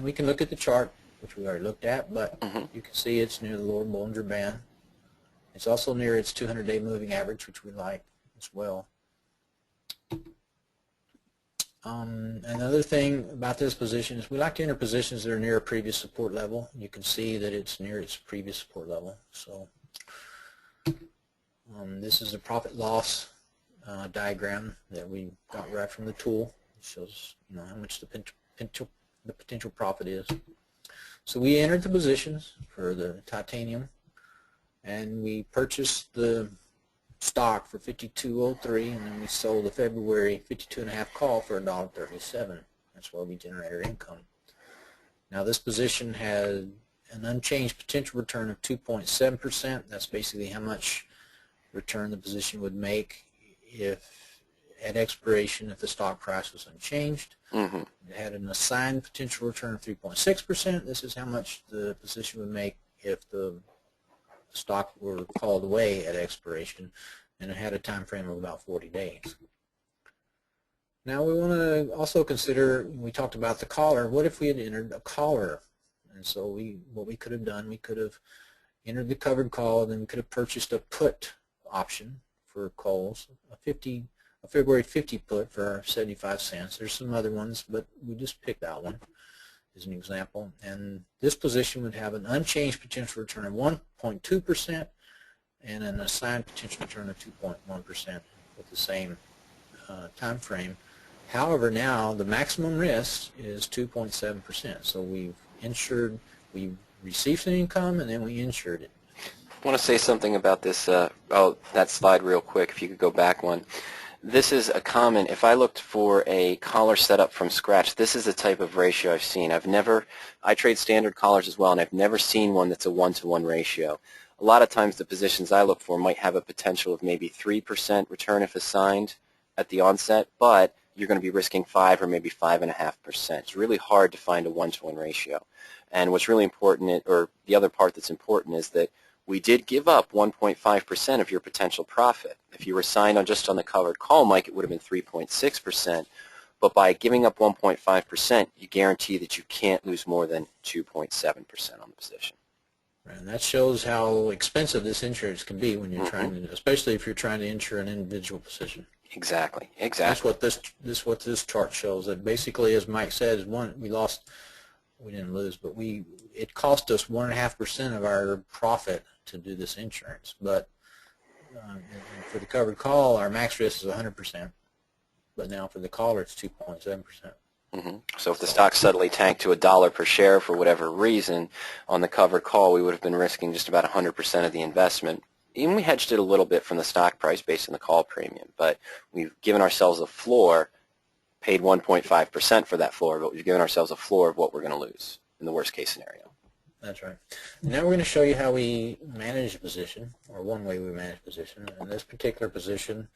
we can look at the chart, which we already looked at, but you can see it's near the lower Bollinger Band. It's also near its 200-day moving average, which we like as well. Another thing about this position is we like to enter positions that are near a previous support level. You can see that it's near its previous support level. So this is a profit loss diagram that we got right from the tool. It shows how much the potential profit is. So we entered the positions for the titanium, and we purchased the stock for $52.03, and then we sold the February 52.5 call for $1.37. That's where we generate our income. Now this position had an unchanged potential return of 2.7%. That's basically how much return the position would make if at expiration if the stock price was unchanged. It had an assigned potential return of 3.6%. This is how much the position would make if the stock were called away at expiration, and it had a time frame of about 40 days. Now we want to also consider, we talked about the caller, what if we had entered a caller? And so what we could have done, we could have entered the covered call, then we could have purchased a put option for Kohl's, a February 50 put for 75 cents. There's some other ones, but we just picked that one as an example. And this position would have an unchanged potential return of 1.2% and an assigned potential return of 2.1% with the same time frame. However, now the maximum risk is 2.7%. So we received some income, and then we insured it. I want to say something about this, that slide real quick, if you could go back one. This is a common, if I looked for a collar set up from scratch, this is the type of ratio I've seen. I trade standard collars as well, and I've never seen one that's a 1-to-1 ratio. A lot of times the positions I look for might have a potential of maybe 3% return if assigned at the onset, but you're going to be risking 5 or maybe 5.5%. It's really hard to find a 1-to-1 ratio. And what's really important, or the other part that's important, is that we did give up 1.5% of your potential profit. If you were signed just on the covered call, Mike, it would have been 3.6%. But by giving up 1.5%, you guarantee that you can't lose more than 2.7% on the position. And that shows how expensive this insurance can be when you're trying to, especially if you're trying to insure an individual position. Exactly. That's what this chart shows. That basically, as Mike says, we didn't lose, but it cost us 1.5% of our profit to do this insurance. But for the covered call, our max risk is 100%. But now for the caller, it's 2.7%. So if the stock suddenly tanked to $1 per share for whatever reason on the covered call, we would have been risking just about 100% of the investment. Even we hedged it a little bit from the stock price based on the call premium, but we've given ourselves a floor, paid 1.5% for that floor, but we've given ourselves a floor of what we're going to lose in the worst case scenario. That's right. Now we're going to show you how we manage a position, or one way we manage a position. In this particular position,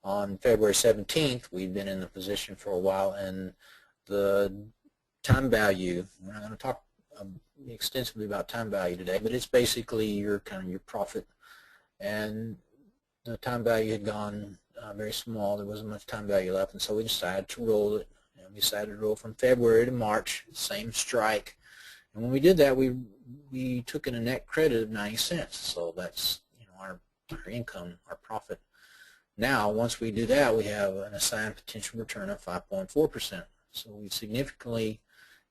on February 17th, we'd been in the position for a while, and the time value, we're not going to talk extensively about time value today, but it's basically your profit. And the time value had gone very small. There wasn't much time value left, and so we decided to roll it. And we decided to roll from February to March, same strike. And when we did that, we took in a net credit of 90 cents. So that's our income, our profit. Now, once we do that, we have an assigned potential return of 5.4%. So we significantly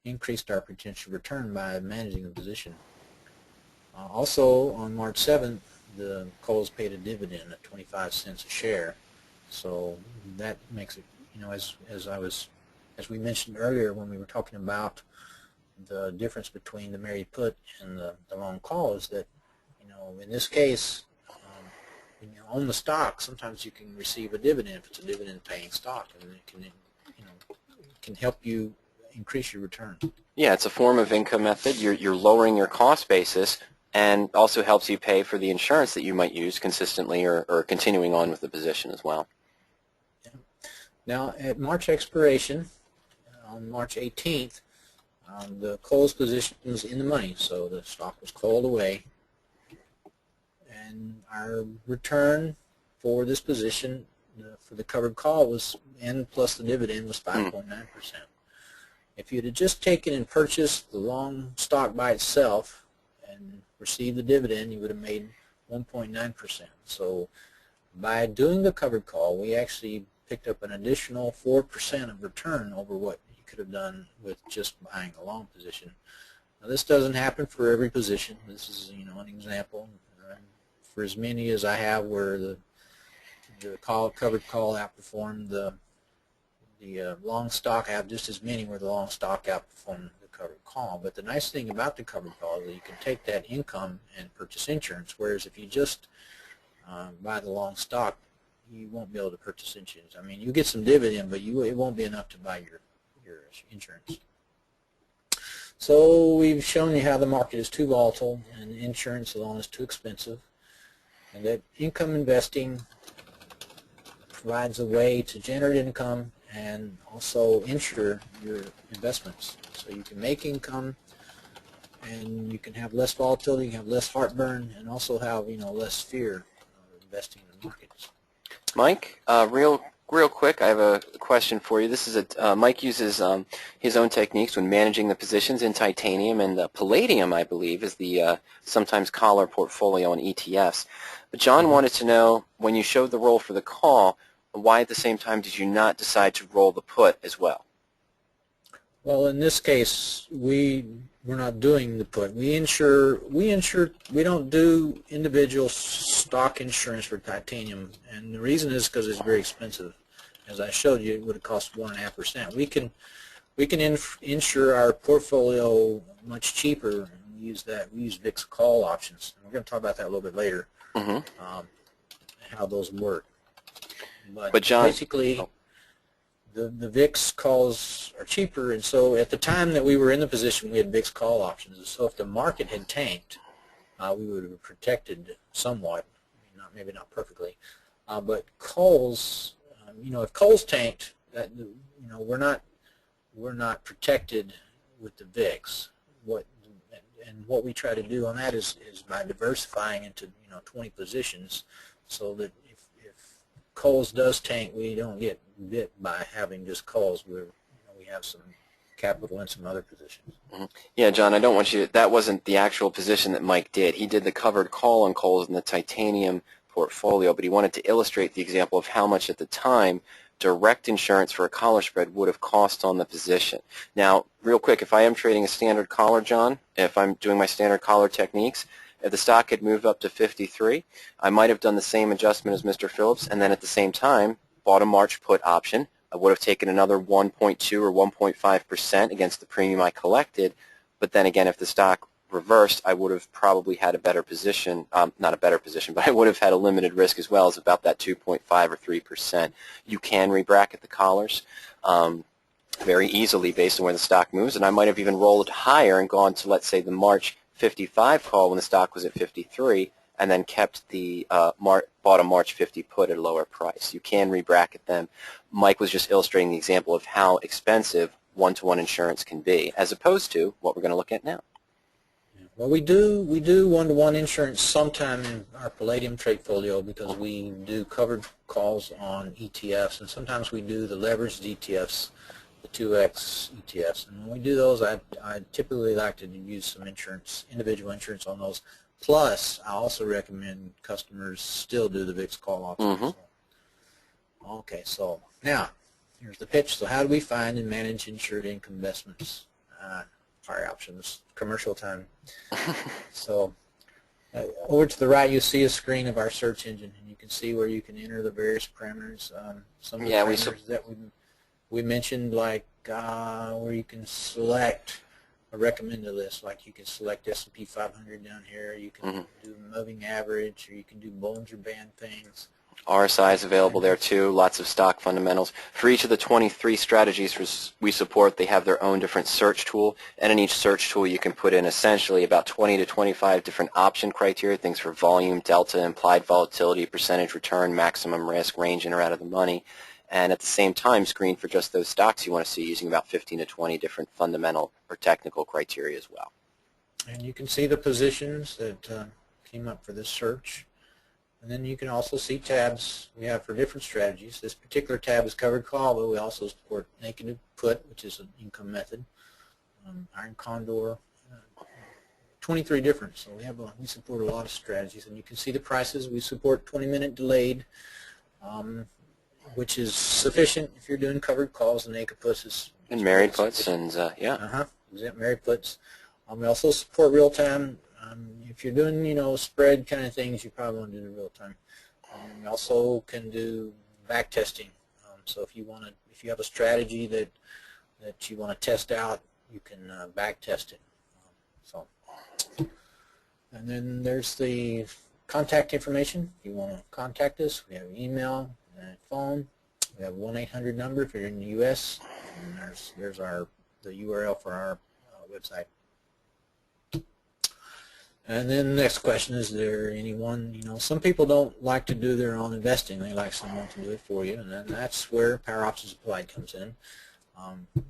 increased our potential return by managing the position. Also, on March 7th, the Kohl's paid a dividend at 25 cents a share. So that makes it, as we mentioned earlier when we were talking about the difference between the married put and the long call is that, in this case, when you own the stock, sometimes you can receive a dividend if it's a dividend-paying stock, and it can help you increase your return. Yeah, it's a form of income method. You're lowering your cost basis, and also helps you pay for the insurance that you might use consistently or continuing on with the position as well. Yeah. Now, at March expiration, on March 18th, the closed position was in the money, so the stock was called away, and our return for this position for the covered call was N plus the dividend was 5.9%. If you'd have just taken and purchased the long stock by itself and received the dividend, you would have made 1.9%. So by doing the covered call, we actually picked up an additional 4% of return over what you could have done with just buying a long position. Now, this doesn't happen for every position. This is, an example. For as many as I have where the covered call outperformed the long stock, I have just as many where the long stock outperformed the covered call. But the nice thing about the covered call is that you can take that income and purchase insurance, whereas if you just buy the long stock, you won't be able to purchase insurance. I mean, you get some dividend, but it won't be enough to buy your insurance. So we've shown you how the market is too volatile and insurance alone is too expensive, and that income investing provides a way to generate income and also insure your investments. So you can make income, and you can have less volatility, you can have less heartburn, and also have less fear of investing in the markets. Mike, real quick, I have a question for you. This is Mike uses his own techniques when managing the positions in titanium, and palladium, I believe, is the sometimes collar portfolio on ETFs. But John wanted to know, when you showed the roll for the call, why at the same time did you not decide to roll the put as well? Well, in this case, we're not doing the put. We insure. We don't do individual stock insurance for titanium, and the reason is because it's very expensive. As I showed you, it would have cost 1.5%. We can insure our portfolio much cheaper. And we use VIX call options. And we're going to talk about that a little bit later. How those work. But John, basically, the VIX calls are cheaper, and so at the time that we were in the position, we had VIX call options. So if the market had tanked, we would have protected somewhat, maybe not perfectly. But calls, if calls tanked, we're not protected with the VIX. What we try to do on that is by diversifying into 20 positions, so that if calls does tank, we don't get bit by having just calls. We have some capital in some other positions. Yeah, John, I don't want you to, that wasn't the actual position that Mike did. He did the covered call on calls in the titanium portfolio, but he wanted to illustrate the example of how much at the time direct insurance for a collar spread would have cost on the position. Now, real quick, if I am trading a standard collar, John, if I'm doing my standard collar techniques, if the stock had moved up to 53, I might have done the same adjustment as Mr. Phillips, and then at the same time bought a March put option. I would have taken another 1.2 or 1.5% against the premium I collected, but then again, if the stock reversed, I would have probably had a better position, not a better position, but I would have had a limited risk as well, as about that 2.5 or 3%. You can rebracket the collars very easily based on where the stock moves, and I might have even rolled higher and gone to, let's say, the March 55 call when the stock was at 53, and then kept the bought a March 50 put at a lower price. You can rebracket them. Mike was just illustrating the example of how expensive one-to-one insurance can be, as opposed to what we're going to look at now. Well, we do one-to-one insurance sometime in our palladium trade folio, because we do covered calls on ETFs, and sometimes we do the leveraged ETFs, the 2X ETFs. And when we do those, I typically like to use some insurance, individual insurance on those. Plus, I also recommend customers still do the VIX call options. Okay, so now here's the pitch. So how do we find and manage insured income investments? Fire options, commercial time. So over to the right, you'll see a screen of our search engine, and you can see where you can enter the various parameters. Some of the parameters that we mentioned, like where you can select a recommended list. Like you can select S&P 500 down here. You can do moving average, or you can do Bollinger Band things. RSI is available there too, lots of stock fundamentals. For each of the 23 strategies we support, they have their own different search tool, and in each search tool you can put in essentially about 20 to 25 different option criteria, things for volume, delta, implied volatility, percentage return, maximum risk, range in or out of the money, and at the same time screen for just those stocks you want to see using about 15 to 20 different fundamental or technical criteria as well. And you can see the positions that came up for this search. And then you can also see tabs we have for different strategies. This particular tab is covered call, but we also support naked put, which is an income method, iron condor, 23 different. So we support a lot of strategies, and you can see the prices. We support 20-minute delayed, which is sufficient if you're doing covered calls, and naked puts is and married puts and yeah. Exempt married puts. We also support real time. If you're doing, spread kind of things, you probably want to do the real time. We also can do back testing. So if you have a strategy that you want to test out, you can back test it. And then there's the contact information. If you want to contact us, we have email and phone. We have a 1-800 number if you're in the U.S. And there's the URL for our website. And then the next question, is there anyone, some people don't like to do their own investing. They like someone to do it for you, and then that's where Power Options Applied comes in.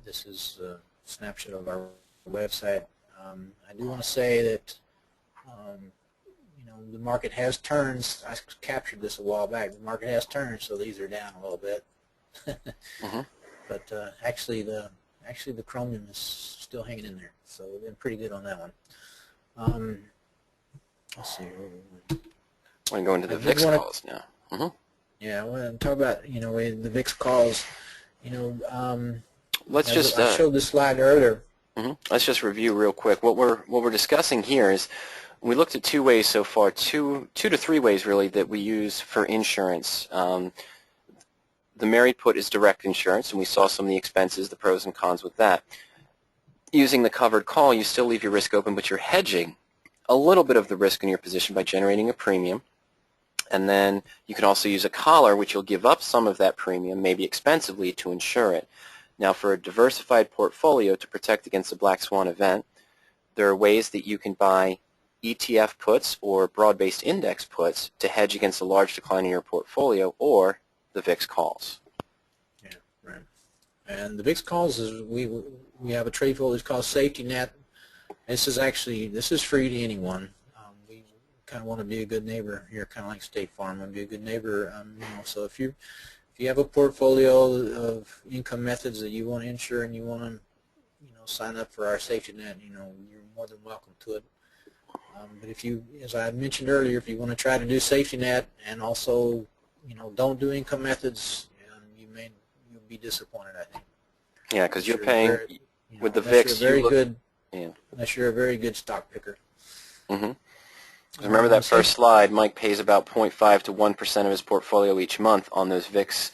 This is a snapshot of our website. I do want to say that, the market has turned. I captured this a while back. The market has turned, so these are down a little bit. But actually the chromium is still hanging in there, so we've been pretty good on that one. Let's see. I'm going to go into the VIX calls now. Yeah, I want to talk about the VIX calls. Let's just. I showed this slide earlier. Let's just review real quick. What we're discussing here is we looked at two ways so far, two to three ways really that we use for insurance. The married put is direct insurance, and we saw some of the expenses, the pros and cons with that. Using the covered call, you still leave your risk open, but you're hedging a little bit of the risk in your position by generating a premium. And then you can also use a collar, which you'll give up some of that premium, maybe expensively, to insure it. Now, for a diversified portfolio to protect against a black swan event, there are ways that you can buy ETF puts or broad-based index puts to hedge against a large decline in your portfolio, or the VIX calls. Yeah, right. And the VIX calls is we have a trade folder that's called Safety Net. This is free to anyone. We kind of want to be a good neighbor here, kind of like State Farm, and be a good neighbor. So if you have a portfolio of income methods that you want to insure and you want to, sign up for our Safety Net, you're more than welcome to it. But if you, as I mentioned earlier, if you want to try to do Safety Net and also, don't do income methods, you'll be disappointed, I think. Yeah, because you're paying with the VIX. Unless you're a very good stock picker. Remember that first slide, Mike pays about 0.5 to 1% of his portfolio each month on those VIX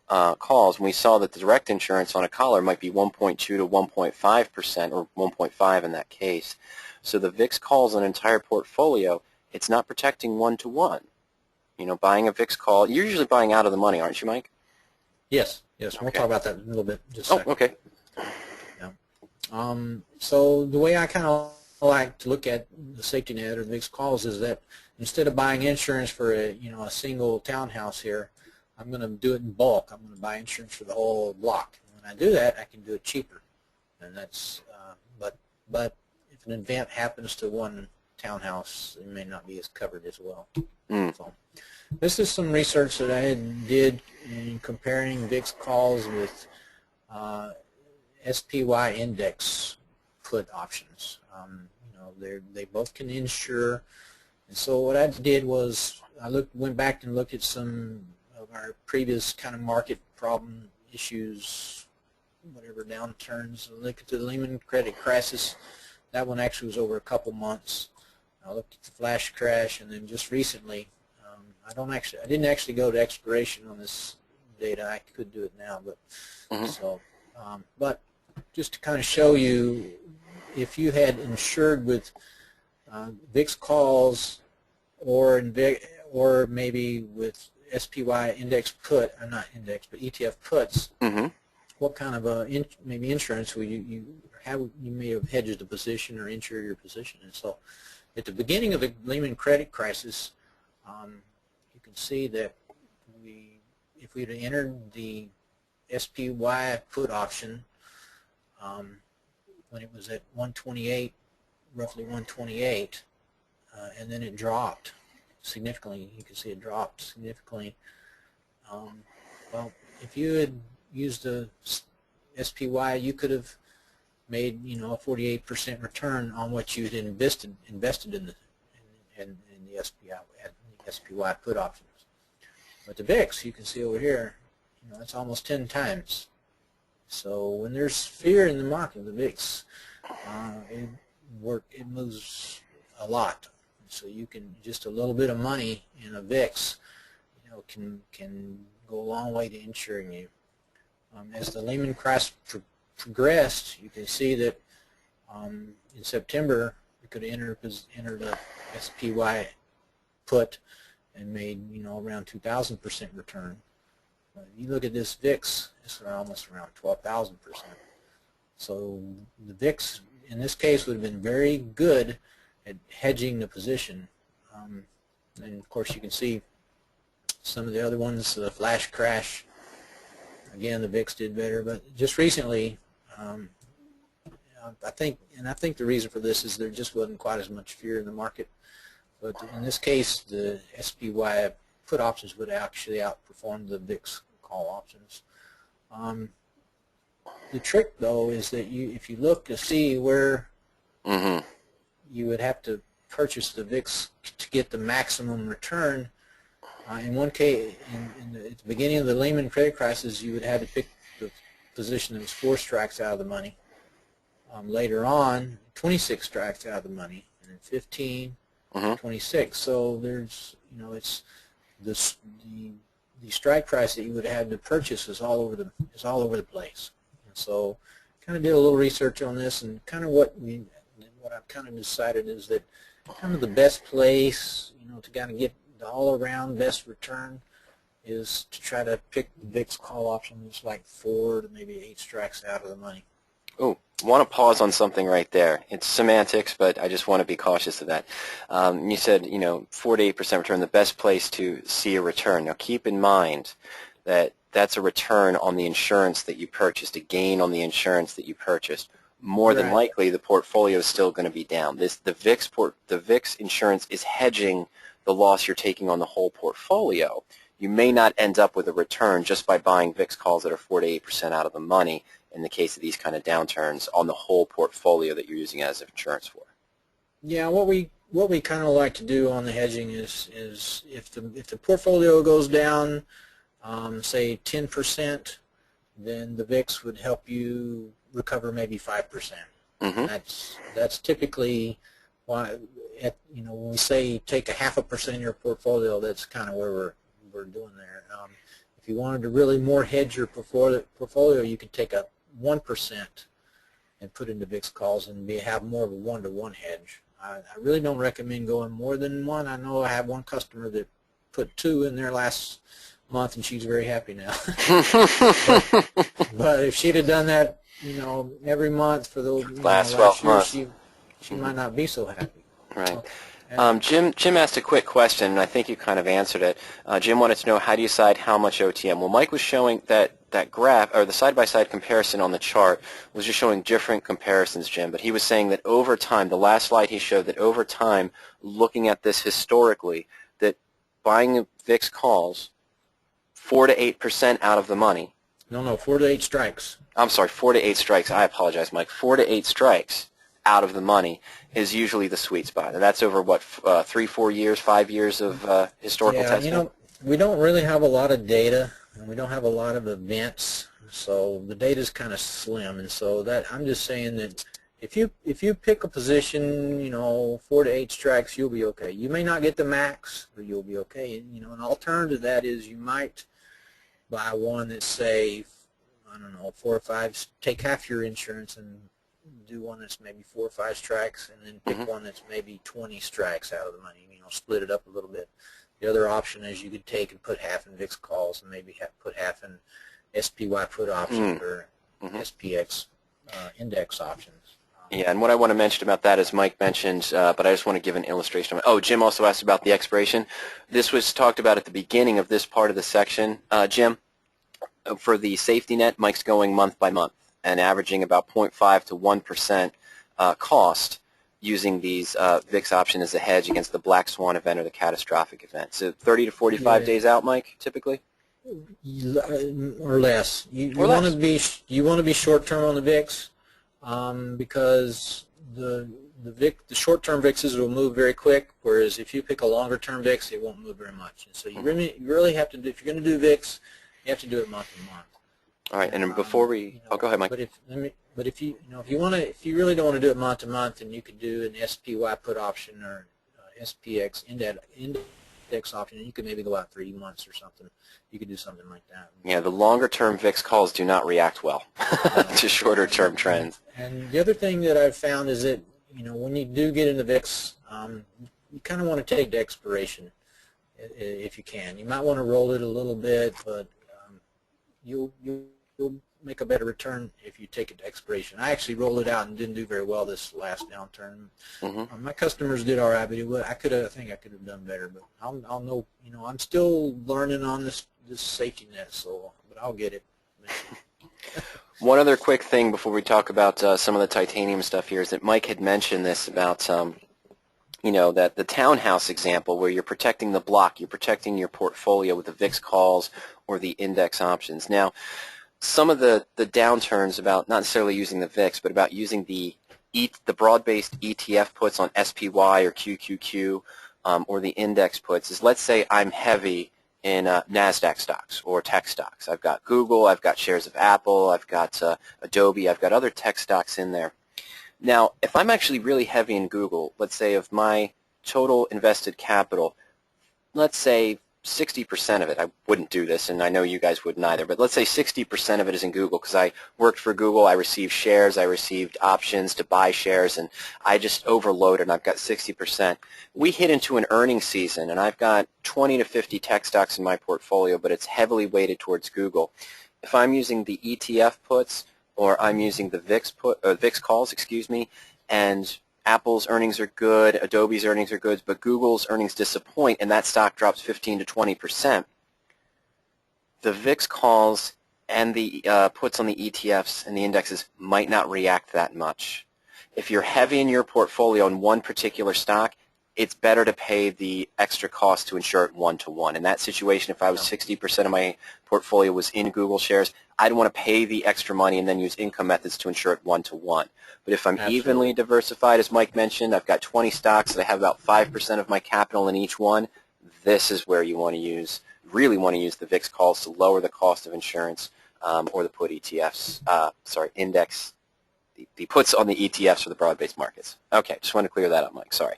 calls. And we saw that the direct insurance on a collar might be 1.2 to 1.5%, or 1.5 in that case. So the VIX calls an entire portfolio. It's not protecting one-to-one. Buying a VIX call, you're usually buying out of the money, aren't you, Mike? Yes. We'll talk about that in a little bit. Just a second. Okay. So the way I kind of like to look at the Safety Net or the VIX calls is that instead of buying insurance for a single townhouse here, I'm going to do it in bulk. I'm going to buy insurance for the whole block. And when I do that, I can do it cheaper. And that's but if an event happens to one townhouse, it may not be as covered as well. So this is some research that I did in comparing VIX calls with SPY index put options. They both can insure, and so what I did was I went back and looked at some of our previous kind of market problem issues, whatever downturns. I looked at the Lehman credit crisis. That one actually was over a couple months. I looked at the flash crash, and then just recently, I didn't actually go to expiration on this data. I could do it now, but but just to kind of show you if you had insured with VIX calls or maybe with SPY index put, not index, but ETF puts, what kind of maybe insurance would you may have hedged the position or insured your position? And so, at the beginning of the Lehman credit crisis, you can see that if we'd entered the SPY put option when it was at 128, roughly 128, and then it dropped significantly. You can see it dropped significantly. Well, if you had used the SPY, you could have made a 48% return on what you had invested in the SPY put options. But the VIX, you can see over here, it's almost 10 times. So when there's fear in the market, the VIX, it moves a lot. So you can, just a little bit of money in a VIX, can go a long way to insuring you. As the Lehman crisis progressed, you can see that in September we could enter the SPY put and made around 2,000% return. If you look at this VIX, it's almost around 12,000%. So the VIX in this case would have been very good at hedging the position. And of course you can see some of the other ones, the flash crash. Again, the VIX did better, but just recently, I think the reason for this is there just wasn't quite as much fear in the market. But in this case, the SPY put options would actually outperform the VIX call options. The trick, though, is that if you look to see where you would have to purchase the VIX to get the maximum return. In one case, at the beginning of the Lehman credit crisis, you would have to pick the position that was 4 strikes out of the money. Later on, 26 strikes out of the money, and then 15, 26. So there's, it's the strike price that you would have to purchase is all over the place. And so, kind of did a little research on this, and kind of what I've kind of decided is that kind of the best place, to kind of get the all-around best return is to try to pick the VIX call option that's like 4 to maybe 8 strikes out of the money. Oh, I want to pause on something right there. It's semantics, but I just want to be cautious of that. You said, 4 to 8% return, the best place to see a return. Now, keep in mind that that's a return on the insurance that you purchased, a gain on the insurance that you purchased. More than likely, the portfolio is still going to be down. The VIX insurance is hedging the loss you're taking on the whole portfolio. You may not end up with a return just by buying VIX calls that are 4 to 8% out of the money in the case of these kind of downturns on the whole portfolio that you're using as insurance for. Yeah, what we kind of like to do on the hedging is if the portfolio goes down, say 10%, then the VIX would help you recover maybe 5%. That's typically why when we say take 0.5% of your portfolio, that's kind of where we're doing there. If you wanted to really more hedge your portfolio, you could take a 1% and put into VIX calls and have more of a 1-to-1 hedge. I really don't recommend going more than 1. I know I have one customer that put 2 in there last month, and she's very happy now. but if she'd have done that, every month for the last 12 months, she might not be so happy. Right. Jim asked a quick question, and I think you kind of answered it. Jim wanted to know, how do you decide how much OTM? Well, Mike was showing that graph, or the side-by-side comparison on the chart was just showing different comparisons, Jim. But he was saying that over time, the last slide he showed, that over time, looking at this historically, that buying VIX calls 4 to 8% out of the money. No, 4 to 8 strikes. I'm sorry, 4 to 8 strikes. I apologize, Mike. 4 to 8 strikes out of the money is usually the sweet spot. And that's over, what, 3, 4 years, 5 years of historical testing? We don't really have a lot of data, and we don't have a lot of events, so the data is kind of slim. And so that I'm just saying that if you pick a position, 4 to 8 strikes, you'll be okay. You may not get the max, but you'll be okay. And, an alternative to that is you might buy one that's, say, I don't know, 4 or 5, take half your insurance and do one that's maybe 4 or 5 strikes, and then pick one that's maybe 20 strikes out of the money. Split it up a little bit. The other option is you could take and put half in VIX calls and maybe put half in SPY put options or SPX index options. Yeah, and what I want to mention about that is Mike mentioned, but I just want to give an illustration of it. Oh, Jim also asked about the expiration. This was talked about at the beginning of this part of the section. Jim, for the safety net, Mike's going month by month and averaging about 0.5 to 1% cost using these VIX option as a hedge against the black swan event or the catastrophic event. So 30 to 45 days out, Mike, typically? Or less. You want to be short term on the VIX because the short-term VIXs will move very quick, whereas if you pick a longer-term VIX, it won't move very much. And so you really have to do, if you're going to do VIX, you have to do it month to month. All right, and before we, go ahead, Mike. But if you if you really don't want to do it month to month, then you could do an SPY put option or SPX index option, and you could maybe go out 3 months or something. You could do something like that. Yeah, the longer-term VIX calls do not react well to shorter-term trends. And the other thing that I've found is that when you do get into VIX, you kind of want to take the expiration if you can. You might want to roll it a little bit, but you'll make a better return if you take it to expiration. I actually rolled it out and didn't do very well this last downturn. My customers did all right, but I think I could have done better. But I'll know. I'm still learning on this safety net, but I'll get it. One other quick thing before we talk about some of the titanium stuff here is that Mike had mentioned this about that the townhouse example where you're protecting the block, you're protecting your portfolio with the VIX calls or the index options. Now, some of the downturns about not necessarily using the VIX, but about using the broad-based ETF puts on SPY or QQQ or the index puts is, let's say I'm heavy in NASDAQ stocks or tech stocks. I've got Google, I've got shares of Apple, I've got Adobe, I've got other tech stocks in there. Now, if I'm actually really heavy in Google, let's say of my total invested capital, let's say 60% of it, I wouldn't do this, and I know you guys wouldn't either, but let's say 60% of it is in Google because I worked for Google, I received shares, I received options to buy shares, and I just overloaded, and I've got 60%. We hit into an earnings season, and I've got 20 to 50 tech stocks in my portfolio, but it's heavily weighted towards Google. If I'm using the ETF puts, or I'm using the VIX calls, and Apple's earnings are good, Adobe's earnings are good, but Google's earnings disappoint and that stock drops 15 to 20%. The VIX calls and the puts on the ETFs and the indexes might not react that much. If you're heavy in your portfolio in one particular stock, it's better to pay the extra cost to insure it 1-to-1. In that situation, if I was 60% of my portfolio was in Google shares, I'd want to pay the extra money and then use income methods to insure it 1-to-1. But if I'm evenly diversified, as Mike mentioned, I've got 20 stocks that I have about 5% of my capital in each one, this is where you want to really want to use the VIX calls to lower the cost of insurance or the put ETFs, index, the puts on the ETFs for the broad-based markets. Okay, just want to clear that up, Mike. Sorry.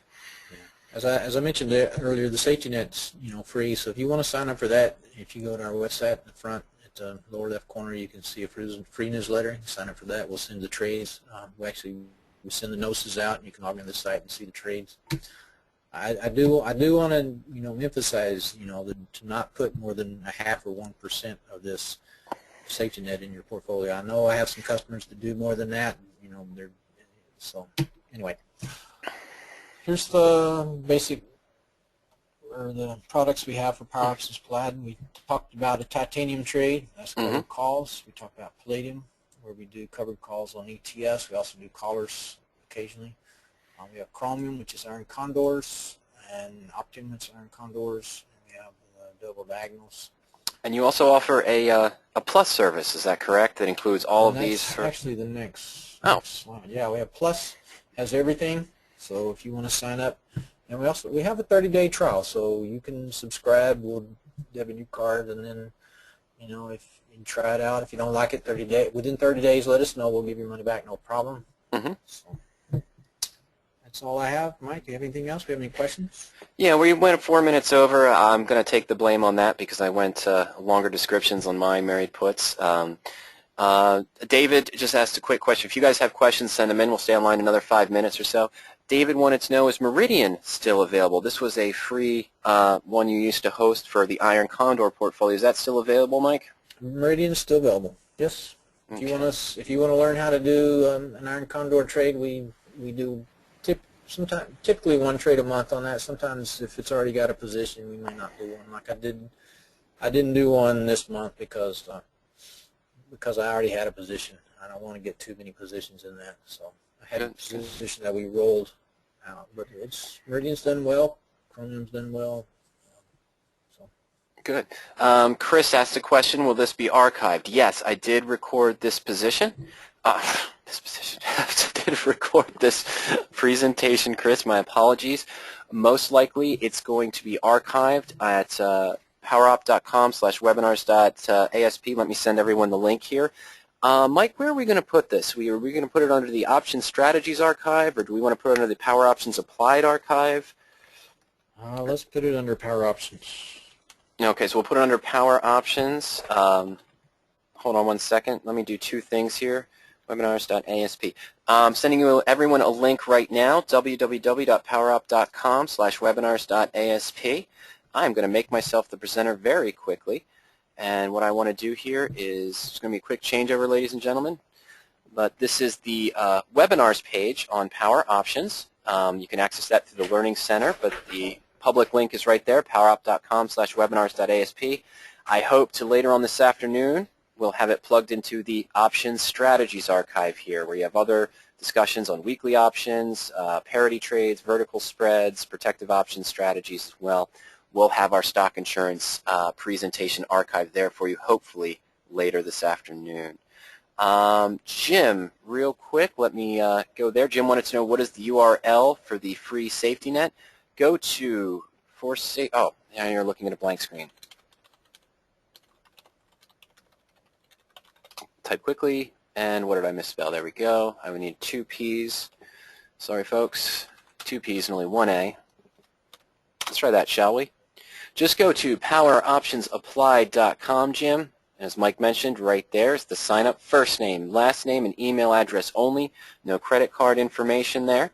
As I mentioned earlier, the safety net's free. So if you want to sign up for that, if you go to our website at the front, at the lower left corner, you can see a free newsletter. You sign up for that. We'll send the trades. We send the notices out, and you can log into the site and see the trades. I do want to emphasize to not put more than 0.5 or 1% of this safety net in your portfolio. I know I have some customers that do more than that. So anyway. Here's the basic, or the products we have for power options applied. We talked about a titanium trade, that's covered calls. We talked about palladium, where we do covered calls on ETFs. We also do collars occasionally. We have chromium, which is iron condors, and optium, which is iron condors. And we have double diagonals. And you also offer a plus service, is that correct? That includes all of these? That's actually the next slide. Yeah, we have plus, has everything. So if you want to sign up, and we have a 30-day trial, so you can subscribe. We'll have a new card, and then if you try it out, if you don't like it, within 30 days, let us know. We'll give your money back, no problem. So that's all I have. Mike, do you have anything else? Do you have any questions? Yeah, we went 4 minutes over. I'm going to take the blame on that because I went longer descriptions on my married puts. David just asked a quick question. If you guys have questions, send them in. We'll stay online another 5 minutes or so. David wanted to know, is Meridian still available? This was a free one you used to host for the Iron Condor portfolio. Is that still available, Mike? Meridian's still available. Yes. If you want to learn how to do an Iron Condor trade, we do typically one trade a month on that. Sometimes if it's already got a position, we may not do one. Like I didn't do one this month because I already had a position. I don't want to get too many positions in that, so I had a position that we rolled out. But Meridian's done well, Chromium's done well. Good. Chris asked a question, will this be archived? Yes, I did record this position. I did record this presentation, Chris. My apologies. Most likely it's going to be archived at poweropt.com/webinars.asp. Let me send everyone the link here. Mike, where are we going to put this? Are we going to put it under the Option Strategies archive, or do we want to put it under the Power Options Applied archive? Let's put it under Power Options. Okay, so we'll put it under Power Options. Hold on one second. Let me do two things here. Webinars.asp. I'm sending everyone a link right now, www.poweropt.com/webinars.asp. I'm going to make myself the presenter very quickly. And what I want to do here is, it's going to be a quick changeover, ladies and gentlemen. But this is the webinars page on Power Options. You can access that through the Learning Center, but the public link is right there, poweropt.com/webinars.asp. I hope to later on this afternoon we'll have it plugged into the Options Strategies archive here, where you have other discussions on weekly options, parity trades, vertical spreads, protective option strategies as well. We'll have our stock insurance presentation archive there for you, hopefully later this afternoon. Jim, real quick, let me go there. Jim wanted to know, what is the URL for the free safety net? Go to oh, now you're looking at a blank screen. Type quickly, and what did I misspell? There we go. I would need 2 P's. Sorry, folks. 2 P's and only 1 A. Let's try that, shall we? Just go to poweroptionsapplied.com, Jim. As Mike mentioned, right there is the sign-up, first name, last name, and email address only. No credit card information there.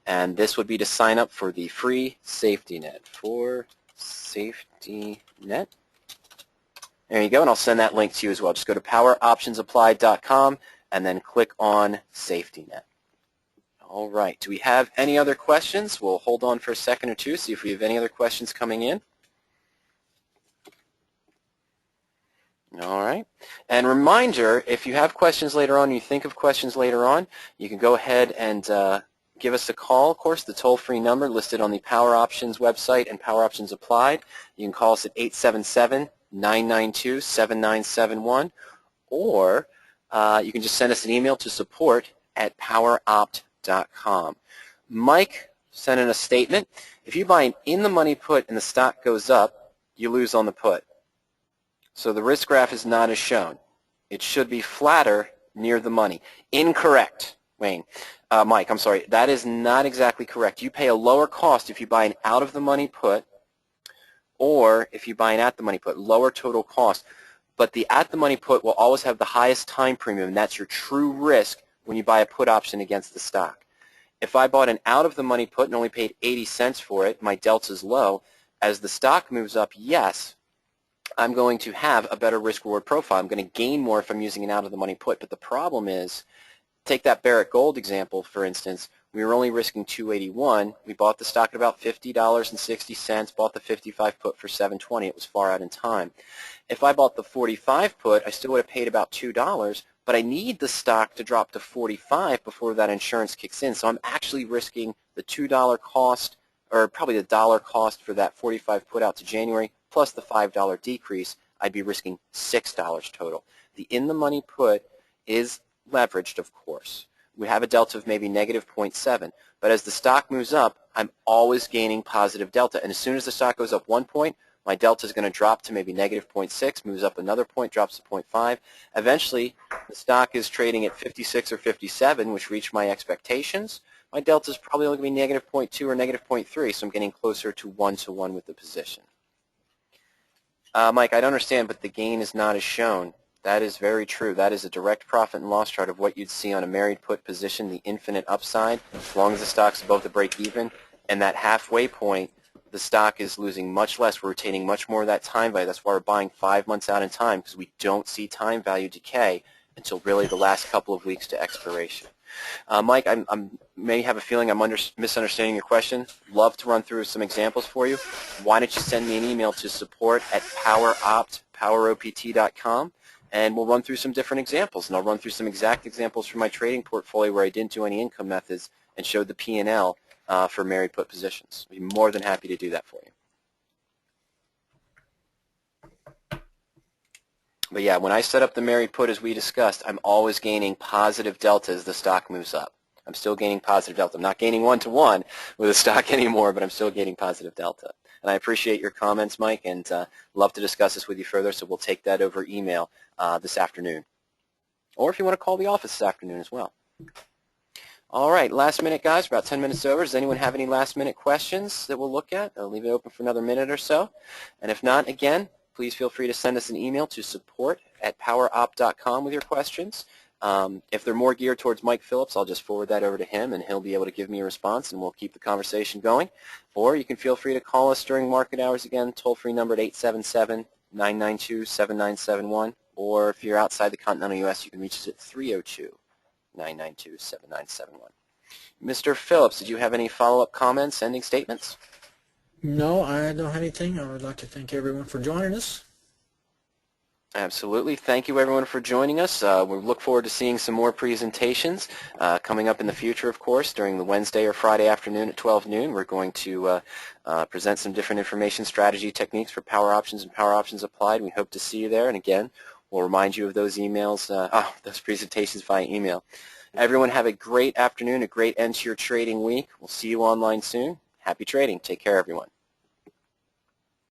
And this would be to sign up for the free safety net. For safety net. There you go, and I'll send that link to you as well. Just go to poweroptionsapplied.com and then click on safety net. All right, do we have any other questions? We'll hold on for a second or two, see if we have any other questions coming in. All right, and reminder, if you have questions later on, you think of questions later on, you can go ahead and give us a call. Of course, the toll-free number listed on the Power Options website and Power Options Applied. You can call us at 877-992-7971, or you can just send us an email to support@poweropt.com. Mike sent in a statement. If you buy an in-the-money put and the stock goes up, you lose on the put. So the risk graph is not as shown. It should be flatter near the money. Incorrect, Wayne. Mike, I'm sorry. That is not exactly correct. You pay a lower cost if you buy an out-of-the-money put or if you buy an at-the-money put, lower total cost. But the at-the-money put will always have the highest time premium, and that's your true risk when you buy a put option against the stock. If I bought an out-of-the-money put and only paid 80 cents for it, my delta is low. As the stock moves up, yes, I'm going to have a better risk-reward profile. I'm going to gain more if I'm using an out-of-the-money put. But the problem is, take that Barrick Gold example, for instance. We were only risking $281. We bought the stock at about $50.60, bought the 55 put for $7.20. It was far out in time. If I bought the 45 put, I still would have paid about $2, but I need the stock to drop to 45 before that insurance kicks in. So I'm actually risking the $2 cost, or probably the dollar cost for that 45 put out to January, plus the $5 decrease. I'd be risking $6 total. The in-the-money put is leveraged, of course. We have a delta of maybe negative 0.7, but as the stock moves up, I'm always gaining positive delta. And as soon as the stock goes up 1 point, my delta is going to drop to maybe negative 0.6, moves up another point, drops to 0.5. Eventually, the stock is trading at 56 or 57, which reached my expectations. My delta is probably only going to be negative 0.2 or negative 0.3, so I'm getting closer to 1-to-1 with the position. Mike, I don't understand, but the gain is not as shown. That is very true. That is a direct profit and loss chart of what you'd see on a married put position, the infinite upside, as long as the stock's above the break even. And that halfway point, the stock is losing much less. We're retaining much more of that time value. That's why we're buying 5 months out in time, because we don't see time value decay until really the last couple of weeks to expiration. Mike, I may have a feeling I'm misunderstanding your question. Love to run through some examples for you. Why don't you send me an email to support@poweropt.com, and we'll run through some different examples, and I'll run through some exact examples from my trading portfolio where I didn't do any income methods and showed the P&L for married put positions. I'd be more than happy to do that for you. But yeah, when I set up the married put as we discussed, I'm always gaining positive delta as the stock moves up. I'm still gaining positive delta. I'm not gaining one-to-one with the stock anymore, but I'm still gaining positive delta. And I appreciate your comments, Mike, and love to discuss this with you further, so we'll take that over email this afternoon. Or if you want to call the office this afternoon as well. All right, last minute, guys. We're about 10 minutes over. Does anyone have any last-minute questions that we'll look at? I'll leave it open for another minute or so. And if not, again, please feel free to send us an email to support@poweropt.com with your questions. If they're more geared towards Mike Phillips, I'll just forward that over to him, and he'll be able to give me a response, and we'll keep the conversation going. Or you can feel free to call us during market hours again, toll-free number at 877-992-7971. Or if you're outside the continental U.S., you can reach us at 302-992-7971. Mr. Phillips, did you have any follow-up comments, ending statements? No, I don't have anything. I would like to thank everyone for joining us. Absolutely. Thank you, everyone, for joining us. We look forward to seeing some more presentations coming up in the future, of course, during the Wednesday or Friday afternoon at 12 noon. We're going to present some different information strategy techniques for power options and power options applied. We hope to see you there. And again, we'll remind you of those emails, those presentations via email. Everyone have a great afternoon, a great end to your trading week. We'll see you online soon. Happy trading. Take care, everyone.